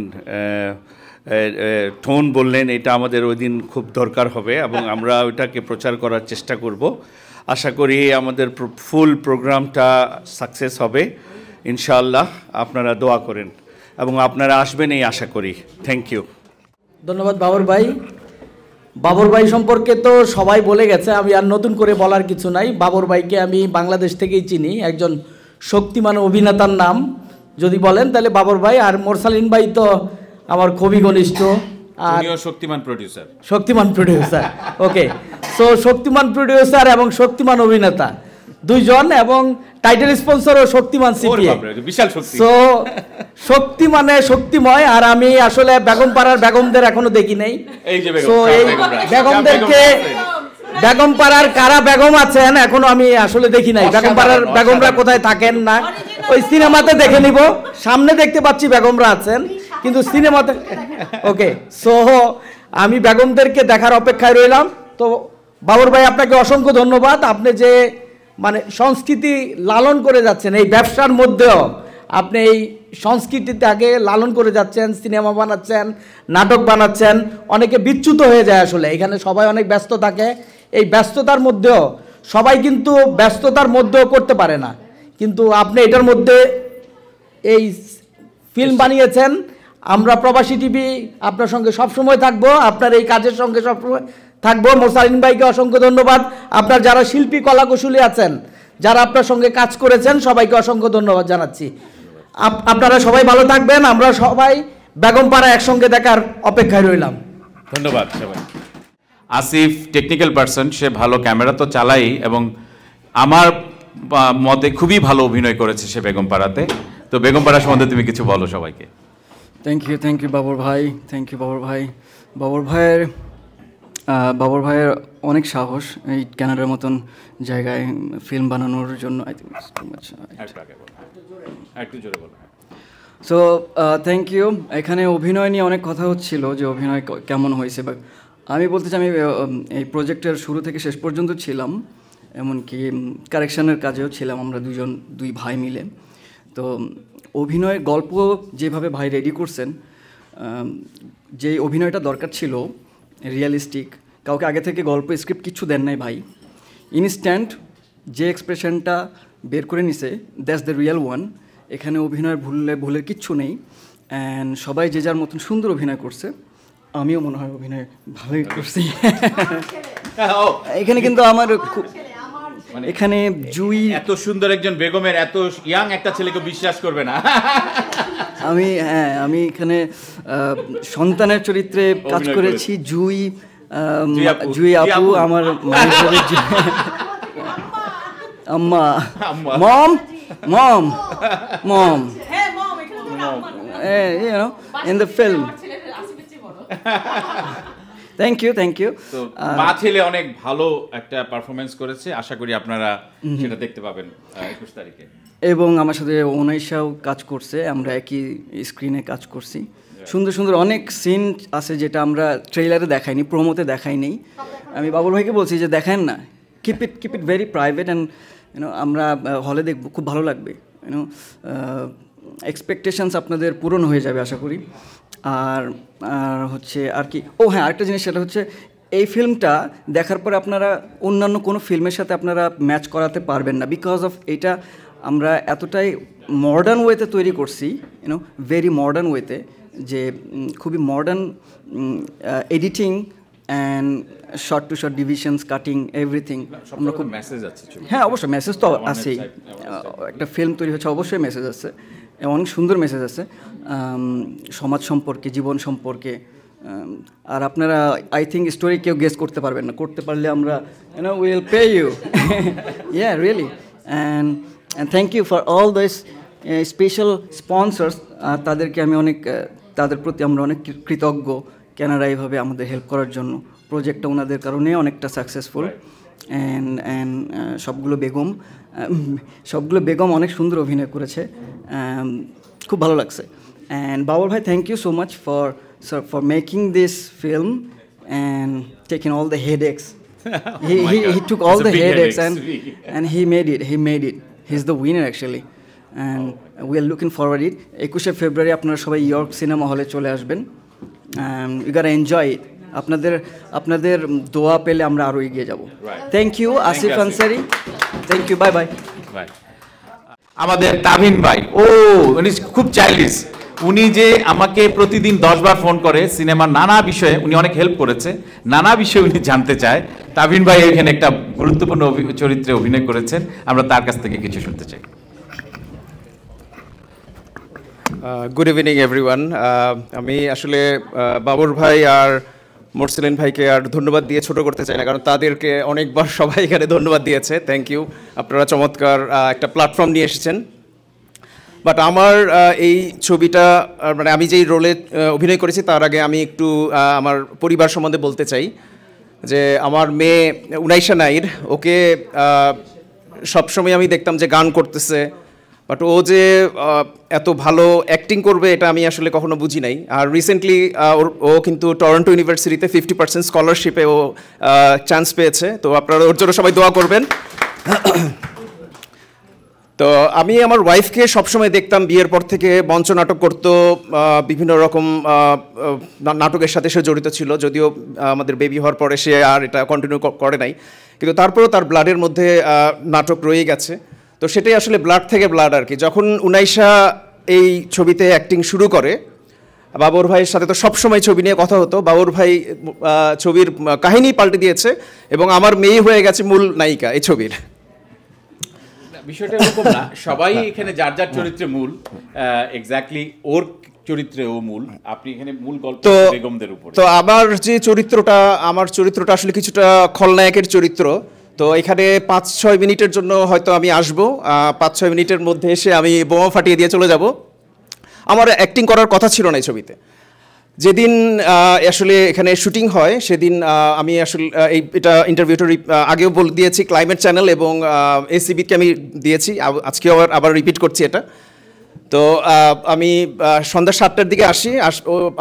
S5: টোন বললেন, এটা আমাদের ওই দিন খুব দরকার হবে এবং আমরা ওইটাকে প্রচার করার চেষ্টা করব। আশা করি আমাদের ফুল প্রোগ্রামটা সাকসেস হবে ইনশাআল্লাহ। আপনারা দোয়া করেন এবং আপনারা আসবেন এই আশা করি। Thank you.
S4: ধন্যবাদ বাবর ভাই। বাবর ভাই সম্পর্কে তো সবাই বলে গেছে, আমি আর নতুন করে বলার কিছু নাই। বাবর ভাইকে আমি বাংলাদেশ থেকেই চিনি, একজন শক্তিমান অভিনেতার নাম যদি বলেন তাহলে বাবর ভাই। আর মোরসালিন ভাই তো আমার খুবই ঘনিষ্ঠ, আর
S1: শক্তিমান প্রোডিউসার।
S4: শক্তিমান প্রোডিউসার, ওকে। সো শক্তিমান প্রোডিউসার এবং শক্তিমান অভিনেতা দুইজন, এবং টাইটেল স্পন্সরও শক্তিমান সিপিএ,
S1: বিশাল শক্তি।
S4: সো শক্তি মানে শক্তিময়। আর আমি আসলে বেগম পাড়ার বেগমদের এখনো দেখি নাই। সো এই বেগমদেরকে, বেগম পাড়ার কারা বেগম আছেন এখনো আমি আসলে দেখি নাই। বেগম পাড়ার বেগমরা কোথায় থাকেন না, ওই সিনেমাতে দেখে নিব। সামনে দেখতে পাচ্ছি বেগমরা আছেন, কিন্তু সিনেমাতে, ওকে। সো আমি বেগমদেরকে দেখার অপেক্ষায় রইলাম। তো বাবর ভাই, আপনাকে অসংখ্য ধন্যবাদ। আপনি যে মানে সংস্কৃতি লালন করে যাচ্ছেন, এই ব্যবসার মধ্যেও আপনি এই সংস্কৃতিটাকে লালন করে যাচ্ছেন, সিনেমা বানাচ্ছেন, নাটক বানাচ্ছেন। অনেকে বিচ্যুত হয়ে যায় আসলে, এখানে সবাই অনেক ব্যস্ত থাকে। এই ব্যস্ততার মধ্যেও সবাই কিন্তু ব্যস্ততার মধ্যেও করতে পারে না, কিন্তু আপনি এটার মধ্যে এই ফিল্ম বানিয়েছেন। আমরা প্রবাসী টিভি আপনার সঙ্গে সবসময় থাকবো, আপনার এই কাজের সঙ্গে সবসময় থাকবো। মোরসালিন ভাইকে অসংখ্য ধন্যবাদ। আপনার যারা শিল্পী কলাকুশলী আছেন, যারা আপনার সঙ্গে কাজ করেছেন, সবাইকে অসংখ্য ধন্যবাদ জানাচ্ছি। আপনারা সবাই ভালো থাকবেন। আমরা সবাই বেগম পাড়া একসঙ্গে দেখার অপেক্ষায় রইলাম।
S1: ধন্যবাদ সবাই। আসিফ টেকনিক্যাল পার্সন, সে ভালো ক্যামেরা তো চালাই এবং আমার মতে খুবই ভালো অভিনয় করেছে সে বেগম পাড়াতে। তো বেগম পাড়া সম্বন্ধে তুমি কিছু বলো সবাইকে।
S22: থ্যাংক ইউ বাবর ভাই, থ্যাংক ইউ বাবর ভাই। বাবর ভাইয়ের অনেক সাহস এই ক্যানাডার মতন জায়গায় ফিল্ম বানানোর জন্য। I think too much. So thank you. এখানে অভিনয় নিয়ে অনেক কথা হচ্ছিল যে অভিনয় কেমন হয়েছে, বা আমি বলতে চাই আমি এই প্রজেক্টের শুরু থেকে শেষ পর্যন্ত ছিলাম, এমনকি কারেকশনের কাজেও ছিলাম আমরা দুই ভাই মিলে। তো অভিনয়ের গল্প যেভাবে ভাই রেডি করছেন, যে অভিনয়টা দরকার ছিল রিয়েলিস্টিক, কাউকে আগে থেকে গল্প স্ক্রিপ্ট কিছু দেন নাই ভাই, ইনস্ট্যান্ট যে এক্সপ্রেশনটা বের করে নিছে দ্যাটস দ্য রিয়েল ওয়ান। এখানে অভিনয়ের ভুলের কিচ্ছু নেই, অ্যান্ড সবাই যে যার মতন সুন্দর অভিনয় করছে। আমিও মনে হয় অভিনয় ভালোই করছি। এখানে কিন্তু আমার এখানে জুই,
S1: এত সুন্দর একজন বেগমের এত ইয়াং একটা ছেলেকে বিশ্বাস করবে না।
S22: আমি এখানে সন্তানের চরিত্রে কাজ করেছি। জুই আপু আমার আম্মা, mom in the film. Thank you.
S1: তো মা ছেলে অনেক ভালো একটা পারফরমেন্স করেছে, আশা করি আপনারা সেটা দেখতে পাবেন 21 তারিখে।
S22: এবং আমার সাথে অনাইশাও কাজ করছে, আমরা একই স্ক্রিনে কাজ করছি। সুন্দর সুন্দর অনেক সিন আছে যেটা আমরা ট্রেইলারে দেখাইনি, প্রোমোতে দেখাইনি। আমি বাবুল ভাইকে বলছি যে দেখেন না, keep it very private, and আমরা হলে দেখব, খুব ভালো লাগবে। এক্সপেকটেশনস আপনাদের পূরণ হয়ে যাবে আশা করি। আর হচ্ছে আর কি, হ্যাঁ আরেকটা জিনিস, সেটা হচ্ছে এই ফিল্মটা দেখার পরে আপনারা অন্যান্য কোনো ফিল্মের সাথে আপনারা ম্যাচ করাতে পারবেন না, বিকজ অফ এটা আমরা এতটাই মডার্ন ওয়েতে তৈরি করছি, ভেরি মডার্ন ওয়েতে, যে খুবই modern editing and short to short divisions, cutting, everything. আমরা খুব
S1: মেসেজ আছে।
S22: হ্যাঁ অবশ্যই মেসেজ তো আছেই, একটা ফিল্ম তৈরি হচ্ছে অবশ্যই মেসেজ আছে, অনেক সুন্দর মেসেজ আছে সমাজ সম্পর্কে, জীবন সম্পর্কে। আর আপনারা আই থিঙ্ক স্টোরি কেউ গেস করতে পারবেন না, করতে পারলে আমরা will pay you. Yeah really, and thank you for all this special sponsors. তাদেরকে আমি অনেক, তাদের প্রতি আমরা অনেক কৃতজ্ঞ, কেনারা এইভাবে আমাদের হেল্প করার জন্য। প্রজেক্টটা ওনাদের কারণে অনেকটা সাকসেসফুল। অ্যান্ড সবগুলো বেগম অনেক সুন্দর অভিনয় করেছে, খুব ভালো লাগছে। অ্যান্ড বাবুল ভাই, thank you so much for making this film and taking all the headaches. He took all the headaches and he made it. He's the winner actually, and we are looking forward it. 21 ফেব্রুয়ারি আপনারা সবাই York cinema হলে চলে আসবেন, you gotta enjoy it. আপনাদের দোয়া পেলে আমরা আরো এগিয়ে যাব। Thank you Asif Ansari, thank you, bye bye.
S1: আমাদের তাবিন ভাই, উনি খুব চাইল্ডিশ। উনি যে আমাকে প্রতিদিন 10 বার ফোন করে সিনেমার নানা বিষয়ে, উনি অনেক হেল্প করেছে, নানা বিষয়ে উনি জানতে চায়। তাবিন ভাই এখানে একটা গুরুত্বপূর্ণ চরিত্রে অভিনয় করেছেন, আমরা তার কাছ থেকে কিছু শুনতে চাই।
S3: Good evening everyone. আমি আসলে বাবুর ভাই আর মোরসেলিন ভাইকে আর ধন্যবাদ দিয়ে ছোট করতে চাই না, কারণ তাদেরকে অনেকবার সবাই এখানে ধন্যবাদ দিয়েছে। থ্যাংক ইউ, আপনারা চমৎকার একটা প্ল্যাটফর্ম নিয়ে এসেছেন। বাট আমার এই ছবিটা, মানে আমি যেই রোলে অভিনয় করেছি তার আগে আমি একটু আমার পরিবার সম্বন্ধে বলতে চাই। যে আমার মেয়ে উনাইশা নাইর, ওকে সবসময় আমি দেখতাম যে গান করতেছে, বাট ও যে এত ভালো অ্যাক্টিং করবে এটা আমি আসলে কখনো বুঝি নাই। আর রিসেন্টলি ও কিন্তু টরন্টো ইউনিভার্সিটিতে 50% স্কলারশিপে ও চান্স পেয়েছে। তো আপনারা ওর জন্য সবাই দোয়া করবেন। তো আমি আমার ওয়াইফকে সবসময় দেখতাম বিয়ের পর থেকে মঞ্চ নাটক করতো, বিভিন্ন রকম নাটকের সাথে সে জড়িত ছিল, যদিও আমাদের বেবি হওয়ার পরে সে আর এটা কন্টিনিউ করে নাই, কিন্তু তারপরেও তার ব্লাডের মধ্যে নাটক রয়ে গেছে। তো সেটাই আসলে ব্লাড থেকে ব্লাড আর কি। যখন উনাইশা এই ছবিতে অ্যাক্টিং শুরু করে, বাবুর ভাইয়ের সাথে তো সবসময় ছবি নিয়ে কথা হতো, বাবুর ভাই ছবির কাহিনী পাল্টে দিয়েছে এবং আমার মেয়ে হয়ে গেছে মূল নায়িকা এই ছবির।
S1: বিষয়টা এরকম না, সবাই এখানে যার যার চরিত্রে মূল, এক্স্যাক্টলি ওর চরিত্রে ও মূল, আপনি এখানে মূল গল্প বেগমদের উপরে।
S3: তো আমার চরিত্রটা আসলে কিছুটা খলনায়কের চরিত্র। তো এখানে 5-6 মিনিটের জন্য হয়তো আমি আসবো, 5-6 মিনিটের মধ্যে এসে আমি বোমা ফাটিয়ে দিয়ে চলে যাব। আমার অ্যাক্টিং করার কথা ছিল না এই ছবিতে। যেদিন আসলে এখানে শুটিং হয় সেদিন আমি আসলে এটা ইন্টারভিউটা আগেও বলে দিয়েছি, ক্লাইমেট চ্যানেল এবং এসিবিকে আমি দিয়েছি, আজকেও আবার রিপিট করছি এটা। তো আমি সন্ধ্যা 7টার দিকে আসি,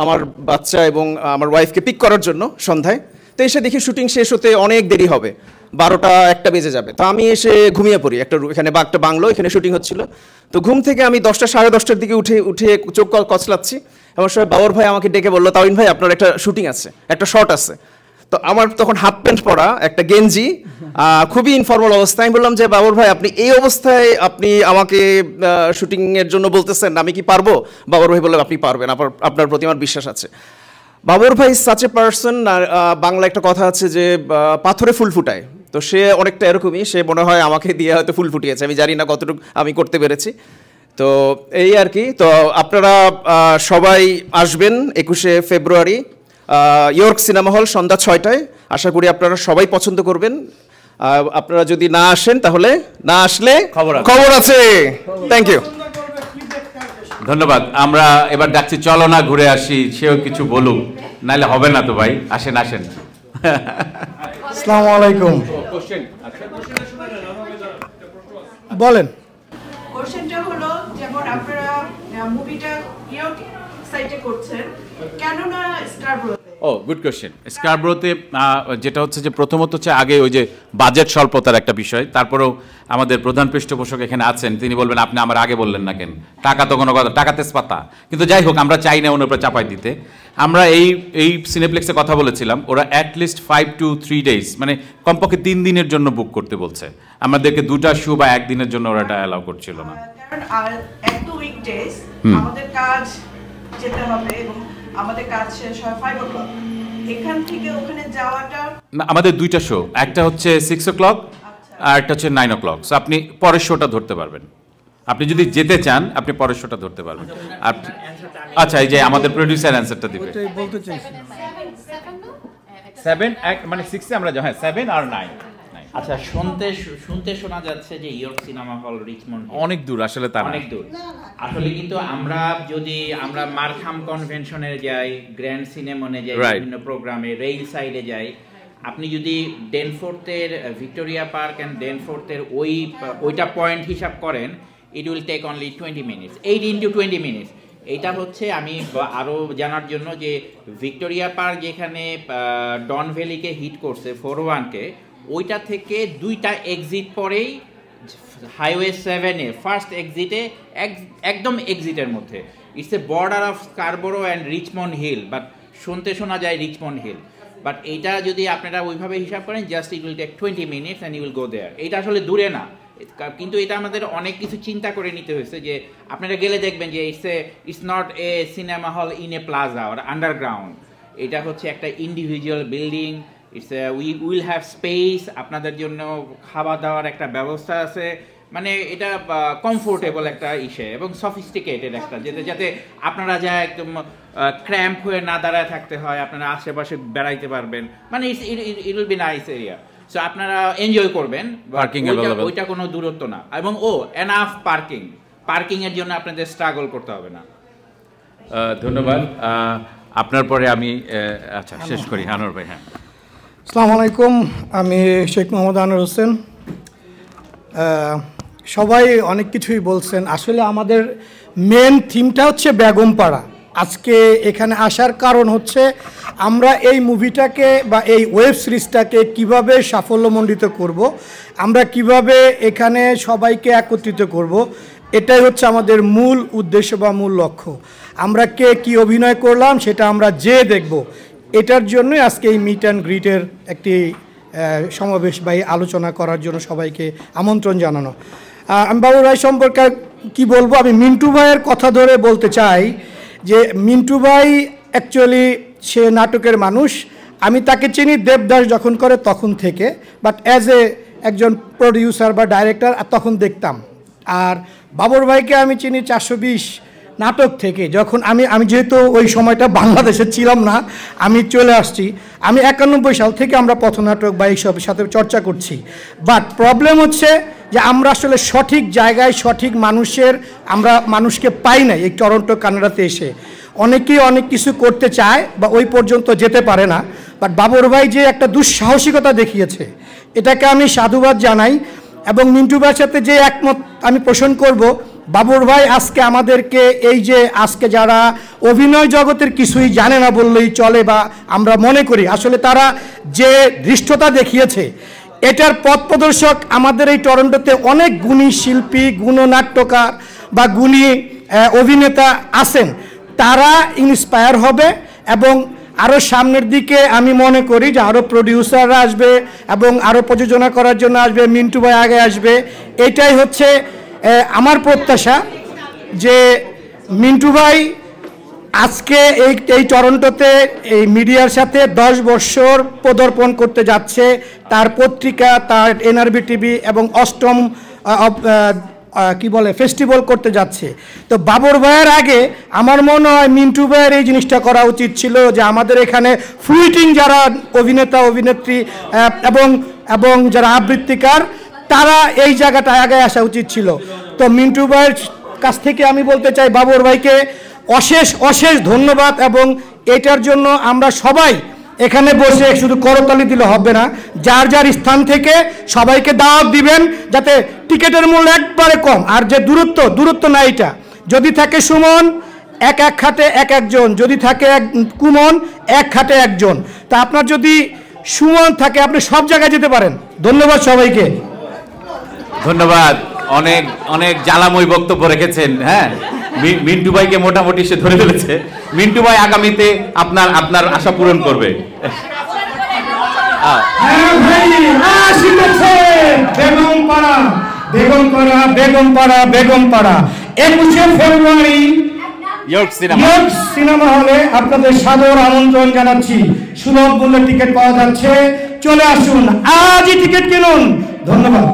S3: আমার বাচ্চা এবং আমার ওয়াইফকে পিক করার জন্য সন্ধ্যায়। তো এসে দেখি শুটিং শেষ হতে অনেক দেরি হবে। 12টা 1টা বেজে যাবে। তো আমি এসে ঘুমিয়ে পড়ি, এখানে একটা বাংলো, এখানে শুটিং হচ্ছিল। তো ঘুম থেকে আমি 10টা সাড়ে 10টার দিকে উঠে চোখ কচলাচ্ছি, এমন সময় বাবর ভাই আমাকে ডেকে বললো, তাওহিন ভাই আপনার একটা শুটিং আছে, একটা শট আছে। তো আমার তখন হাফ প্যান্ট পরা, একটা গেঞ্জি, খুবই ইনফর্মাল অবস্থা। আমি বললাম যে বাবর ভাই আপনি এই অবস্থায় আপনি আমাকে শুটিংয়ের জন্য বলতেছেন, আমি কি পারবো? বাবর ভাই বললেন আপনি পারবেন, আপনার প্রতি আমার বিশ্বাস আছে। বাবর ভাই সাচ এ পার্সন, বাংলা একটা কথা আছে যে পাথরে ফুল ফুটায়, তো সে অনেকটা এরকমই। সে মনে হয় আমাকে দিয়ে হয়তো ফুল ফুটিয়েছে, আমি জানি না কতটুকু আমি করতে পেরেছি। তো এই আর কি। তো আপনারা সবাই আসবেন 21শে ফেব্রুয়ারি ইয়র্ক সিনেমা হল সন্ধ্যা 6টায়। আশা করি আপনারা সবাই পছন্দ করবেন। আপনারা যদি না আসেন তাহলে না আসলে খবর আছে। থ্যাংক ইউ,
S1: ধন্যবাদ। আমরা এবার ডাকছি চলো না ঘুরে আসি, সেও কিছু বলুক, নাহলে হবে না তো ভাই। আসেন আসেন।
S7: আসসালামু আলাইকুম। বলেন।
S14: কোশ্চেনটা হলো, যেমন আপনারা মুভিটা ইয়র্ক সাইটে করছেন, কেন না স্কারব্রো?
S1: Good question. স্কারব্রোতে যেটা হচ্ছে যে প্রথমত হচ্ছে আগে ওই যে বাজেট স্বল্পতার একটা বিষয়, তারপরেও আমাদের প্রধান পৃষ্ঠপোষক এখানে আছেন, তিনি বলবেন আপনি আমার আগে বললেন না কেন, টাকা তো কোনো কথা, টাকা তেজপাতা। কিন্তু যাই হোক, আমরা চাই না ওনার উপরে চাপাই দিতে। আমরা এই সিনেপ্লেক্সে কথা বলেছিলাম, ওরা অ্যাটলিস্ট 5 to 3 days, মানে কমপক্ষে 3 দিনের জন্য বুক করতে বলছে। আমাদেরকে 2টা শো বা 1 দিনের জন্য ওরা এটা অ্যালাউ করছিল না।
S14: কারণ আর এত উইকডেজ আমাদের কাজ যেতে হবে এবং আমাদের কাজ শেষ হয় 5 o'clock। এখান থেকে ওখানে যাওয়াটা
S1: না, আমাদের 2টা শো, একটা হচ্ছে 6 o'clock আর একটা হচ্ছে 9 o'clock। সো আপনি পরের শোটা ধরতে পারবেন। আপনি যদি যেতে চান আপনি পরের শোটা ধরতে পারবেন। আচ্ছা, এই যে আমাদের প্রোডিউসার অ্যানসারটা দিবে।
S7: ওটাই বলতে চাইছি।
S1: 7 মানে 6 এ আমরা যাই, হ্যাঁ 7 আর 9।
S18: আচ্ছা, শুনতে শোনা যাচ্ছে যে ইয়র্ক সিনেমা হল রিচমন্ড
S1: অনেক দূর, আসলে তা
S18: অনেক দূর আসলে। কিন্তু আমরা মারখাম কনভেনশনে যাই, গ্র্যান্ড সিনেমনে যাই, বিভিন্ন প্রোগ্রামে, রেইল সাইডে যাই, আপনি যদি ডেনফোর্থের ভিক্টোরিয়া পার্ক অ্যান্ড ডেনফোর্থের ওইটা পয়েন্ট হিসাব করেন, it will take only 20 minutes, 8 into 20 minutes। এইটা হচ্ছে আমি আরও জানার জন্য যে ভিক্টোরিয়া পার্ক যেখানে ডন ভ্যালিকে হিট করছে 401-কে, ওইটা থেকে 2টা এক্সিট পরেই হাইওয়ে 7-এ ফার্স্ট এক্সিটে, একদম এক্সিটের মধ্যে, it's a border of Scarborough and Richmond Hill, but শুনতে শোনা যায় রিচমন্ড হিল। বাট এইটা যদি আপনারা ওইভাবে হিসাব করেন, just it will take 20 minutes and you will go there. এইটা আসলে দূরে না, কিন্তু এটা আমাদের অনেক কিছু চিন্তা করে নিতে হয়েছে। যে আপনারা গেলে দেখবেন যে it's not a cinema hall in a plaza or underground, এটা হচ্ছে একটা individual building. It's we will have space, আপনাদের জন্য খাওয়া দাওয়ার একটা ব্যবস্থা আছে, মানে এটা কমফোর্টেবল একটা ইসে এবং সফিস্টিকেটেড একটা, যাতে আপনারা যা একদম ক্র্যাম্প হয়ে না দাঁড়ায় থাকতে হয়, আপনারা আশেপাশে বেড়াইতে পারবেন, মানে it will be nice area. So আপনারা এনজয় করবেন, ওইটা কোনো দূরত্ব না। এবং এনাফ পার্কিং এর জন্য আপনাদের স্ট্রাগল করতে হবে না।
S1: ধন্যবাদ। আপনার পরে আমি আচ্ছা শেষ করি, আনোয়ার ভাই। হ্যাঁ,
S7: আসসালামু আলাইকুম, আমি শেখ মোহাম্মদ আনোয়ার হোসেন। সবাই অনেক কিছুই বলছেন, আসলে আমাদের মেন থিমটা হচ্ছে বেগমপাড়া। আজকে এখানে আসার কারণ হচ্ছে আমরা এই মুভিটাকে বা এই ওয়েব সিরিজটাকে কীভাবে সাফল্যমণ্ডিত করব, আমরা কিভাবে এখানে সবাইকে একত্রিত করব, এটাই হচ্ছে আমাদের মূল উদ্দেশ্য বা মূল লক্ষ্য। আমরা কে কী অভিনয় করলাম সেটা আমরা দেখব, এটার জন্যই আজকে এই মিট অ্যান্ড গ্রিটের একটি সমাবেশ বা আলোচনা করার জন্য সবাইকে আমন্ত্রণ জানানো। আমি বাবুর ভাই সম্পর্কে কি বলবো, আমি মিন্টু ভাইয়ের কথা ধরে বলতে চাই যে মিন্টু ভাই অ্যাকচুয়ালি সে নাটকের মানুষ। আমি তাকে চিনি দেবদাস যখন করে তখন থেকে, বাট অ্যাজ একজন প্রডিউসার বা ডাইরেক্টর তখন দেখতাম। আর বাবর ভাইকে আমি চিনি 420 নাটক থেকে, যখন আমি যেহেতু ওই সময়টা বাংলাদেশে ছিলাম না, আমি চলে আসছি। আমি 91 সাল থেকে আমরা পথনাটক বা এইসবের সাথে চর্চা করছি। বাট প্রবলেম হচ্ছে যে আমরা আসলে সঠিক জায়গায় সঠিক আমরা মানুষকে পাই না। এই টরন্টো কানাডাতে এসে অনেকেই অনেক কিছু করতে চায় বা ওই পর্যন্ত যেতে পারে না, বাট বাবর ভাই যে একটা দুঃসাহসিকতা দেখিয়েছে, এটাকে আমি সাধুবাদ জানাই। এবং মিন্টু ভাইয়ের সাথে যে একমত আমি পোষণ করব, বাবর ভাই আজকে আমাদেরকে এই যে আজকে যারা অভিনয় জগতের কিছুই জানে না বললেই চলে বা আমরা মনে করি, আসলে তারা যে ধৃষ্টতা দেখিয়েছে, এটার পথ প্রদর্শক আমাদের এই টরন্টোতে অনেক গুণী শিল্পী, গুণনাট্যকার বা গুণী অভিনেতা আছেন, তারা ইন্সপায়ার হবে এবং আরও সামনের দিকে আমি মনে করি যে আরও প্রডিউসাররা আসবে এবং আরও প্রযোজনা করার জন্য আসবে, মিন্টু ভাই আগে আসবে। এটাই হচ্ছে আমার প্রত্যাশা যে মিন্টু ভাই আজকে এই টরন্টোতে এই মিডিয়ার সাথে 10 বছর পদার্পণ করতে যাচ্ছে, তার পত্রিকা, তার এনআরবি টিভি এবং 8ম কি বলে ফেস্টিভ্যাল করতে যাচ্ছে। তো বাবর ভাইয়ের আগে আমার মনে হয় মিন্টু ভাইয়ের এই জিনিসটা করা উচিত ছিল যে আমাদের এখানে ফ্লুইটিং যারা অভিনেতা অভিনেত্রী এবং যারা আবৃত্তিকার তারা এই জায়গাটায় আগে আসা উচিত ছিল। তো মিন্টু ভাইয়ের কাছ থেকে আমি বলতে চাই বাবর ভাইকে অশেষ অশেষ ধন্যবাদ, এবং এটার জন্য আমরা সবাই এখানে বসে শুধু করতালি দিলে হবে না, যার যার স্থান থেকে সবাইকে দাওয়াত দিবেন যাতে টিকিটের মূল্য একবারে কম, আর যে দূরত্ব না, এটা যদি থাকে সুমন এক খাটে একজন, যদি থাকে কুমন এক খাটে একজন, তা আপনার যদি সুমন থাকে আপনি সব জায়গায় যেতে পারেন। ধন্যবাদ সবাইকে।
S1: ধন্যবাদ। অনেক অনেক জ্বালাময় বক্তব্য রেখেছেন। হ্যাঁ, মিন্টু ভাইকে মোটামুটি সে ধরে ফেলেছে। মিন্টু ভাই আগামীতে আপনার আশা পূরণ করবে।
S7: বেগমপাড়া 21শে ফেব্রুয়ারি ইয়র্ক সিনেমা হলে আপনাদের সাদর আমন্ত্রণ জানাচ্ছি। সুলভ মূল্যে টিকিট পাওয়া যাচ্ছে, চলে আসুন, আজই টিকিট কিনুন। ধন্যবাদ।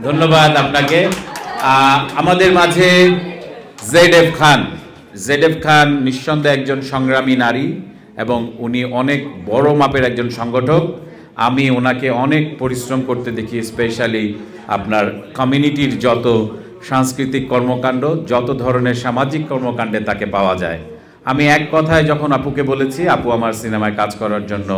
S1: ধন্যবাদ আপনাকে। আমাদের মাঝে জেড.এফ খান নিঃসন্দেহে একজন সংগ্রামী নারী এবং উনি অনেক বড় মাপের একজন সংগঠক। আমি ওনাকে অনেক পরিশ্রম করতে দেখি, স্পেশালি আপনার কমিউনিটির যত সাংস্কৃতিক কর্মকাণ্ড, যত ধরনের সামাজিক কর্মকাণ্ডে তাকে পাওয়া যায়। আমি এক কথায় যখন আপুকে বলেছি, আপু আমার সিনেমায় কাজ করার জন্য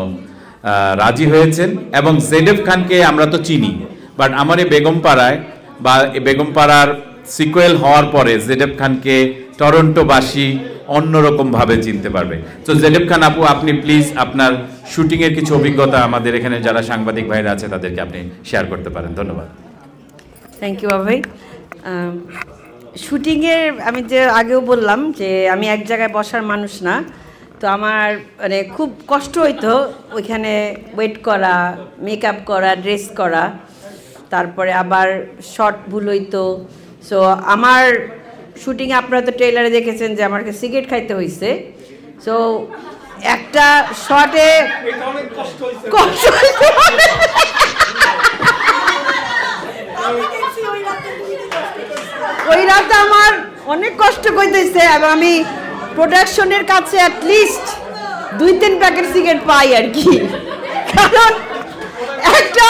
S1: রাজি হয়েছেন। এবং জেড.এফ খানকে আমরা তো চিনি, বাট আমার এই বেগমপাড়ায় বা বেগমপাড়ার সিকুয়েল হওয়ার পরে জেড.এফ খানকে টরন্টোবাসী অন্যরকমভাবে চিনতে পারবে। তো জেড.এফ খান আপু, আপনি প্লিজ আপনার শুটিংয়ের কিছু অভিজ্ঞতা আমাদের এখানে যারা সাংবাদিক ভাইরা আছে তাদেরকে আপনি শেয়ার করতে পারেন। ধন্যবাদ।
S15: থ্যাংক ইউ ভাই। শুটিংয়ের আমি যে আগেও বললাম যে আমি এক জায়গায় বসার মানুষ না, তো আমার মানে খুব কষ্ট হইতো ওইখানে ওয়েট করা, মেকআপ করা, ড্রেস করা, তারপরে আবার শর্ট ভুল হইতো। সো আমার শুটিংয়ে আপনারা তো ট্রেলারে দেখেছেন যে আমাকে সিগারেট খাইতে হয়েছে। সো একটা শর্টে কষ্ট ওই রাতে আমার অনেক কষ্ট করতেছে এবং আমি প্রোডাকশনের কাছে অ্যাটলিস্ট 2-3 প্যাকেট সিগারেট পাই আর কি, কারণ একটা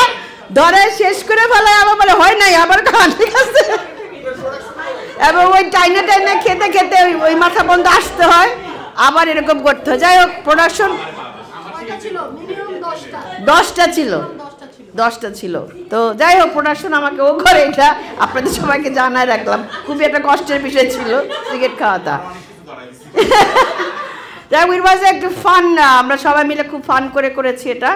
S15: ধরে শেষ করে ফেলায় আমার বলে হয় নাই, আবার কাছে কাছে এবং ওই টাইনে খেতে খেতে ওই মাথা বন্ধ আসতে হয়, আবার এরকম করতে হয়। যাই হোক, প্রোডাকশন 10টা ছিল। তো যাই হোক, প্রোডাকশন আমাকে ও করে, এটা আপনাদের সবাইকে জানায় রাখলাম। খুবই একটা কষ্টের বিষয় ছিল সিগারেট খাওয়াটা। যাই হোক, ইট ওয়াজ একটা ফান, আমরা সবাই মিলে খুব ফান করেছি এটা।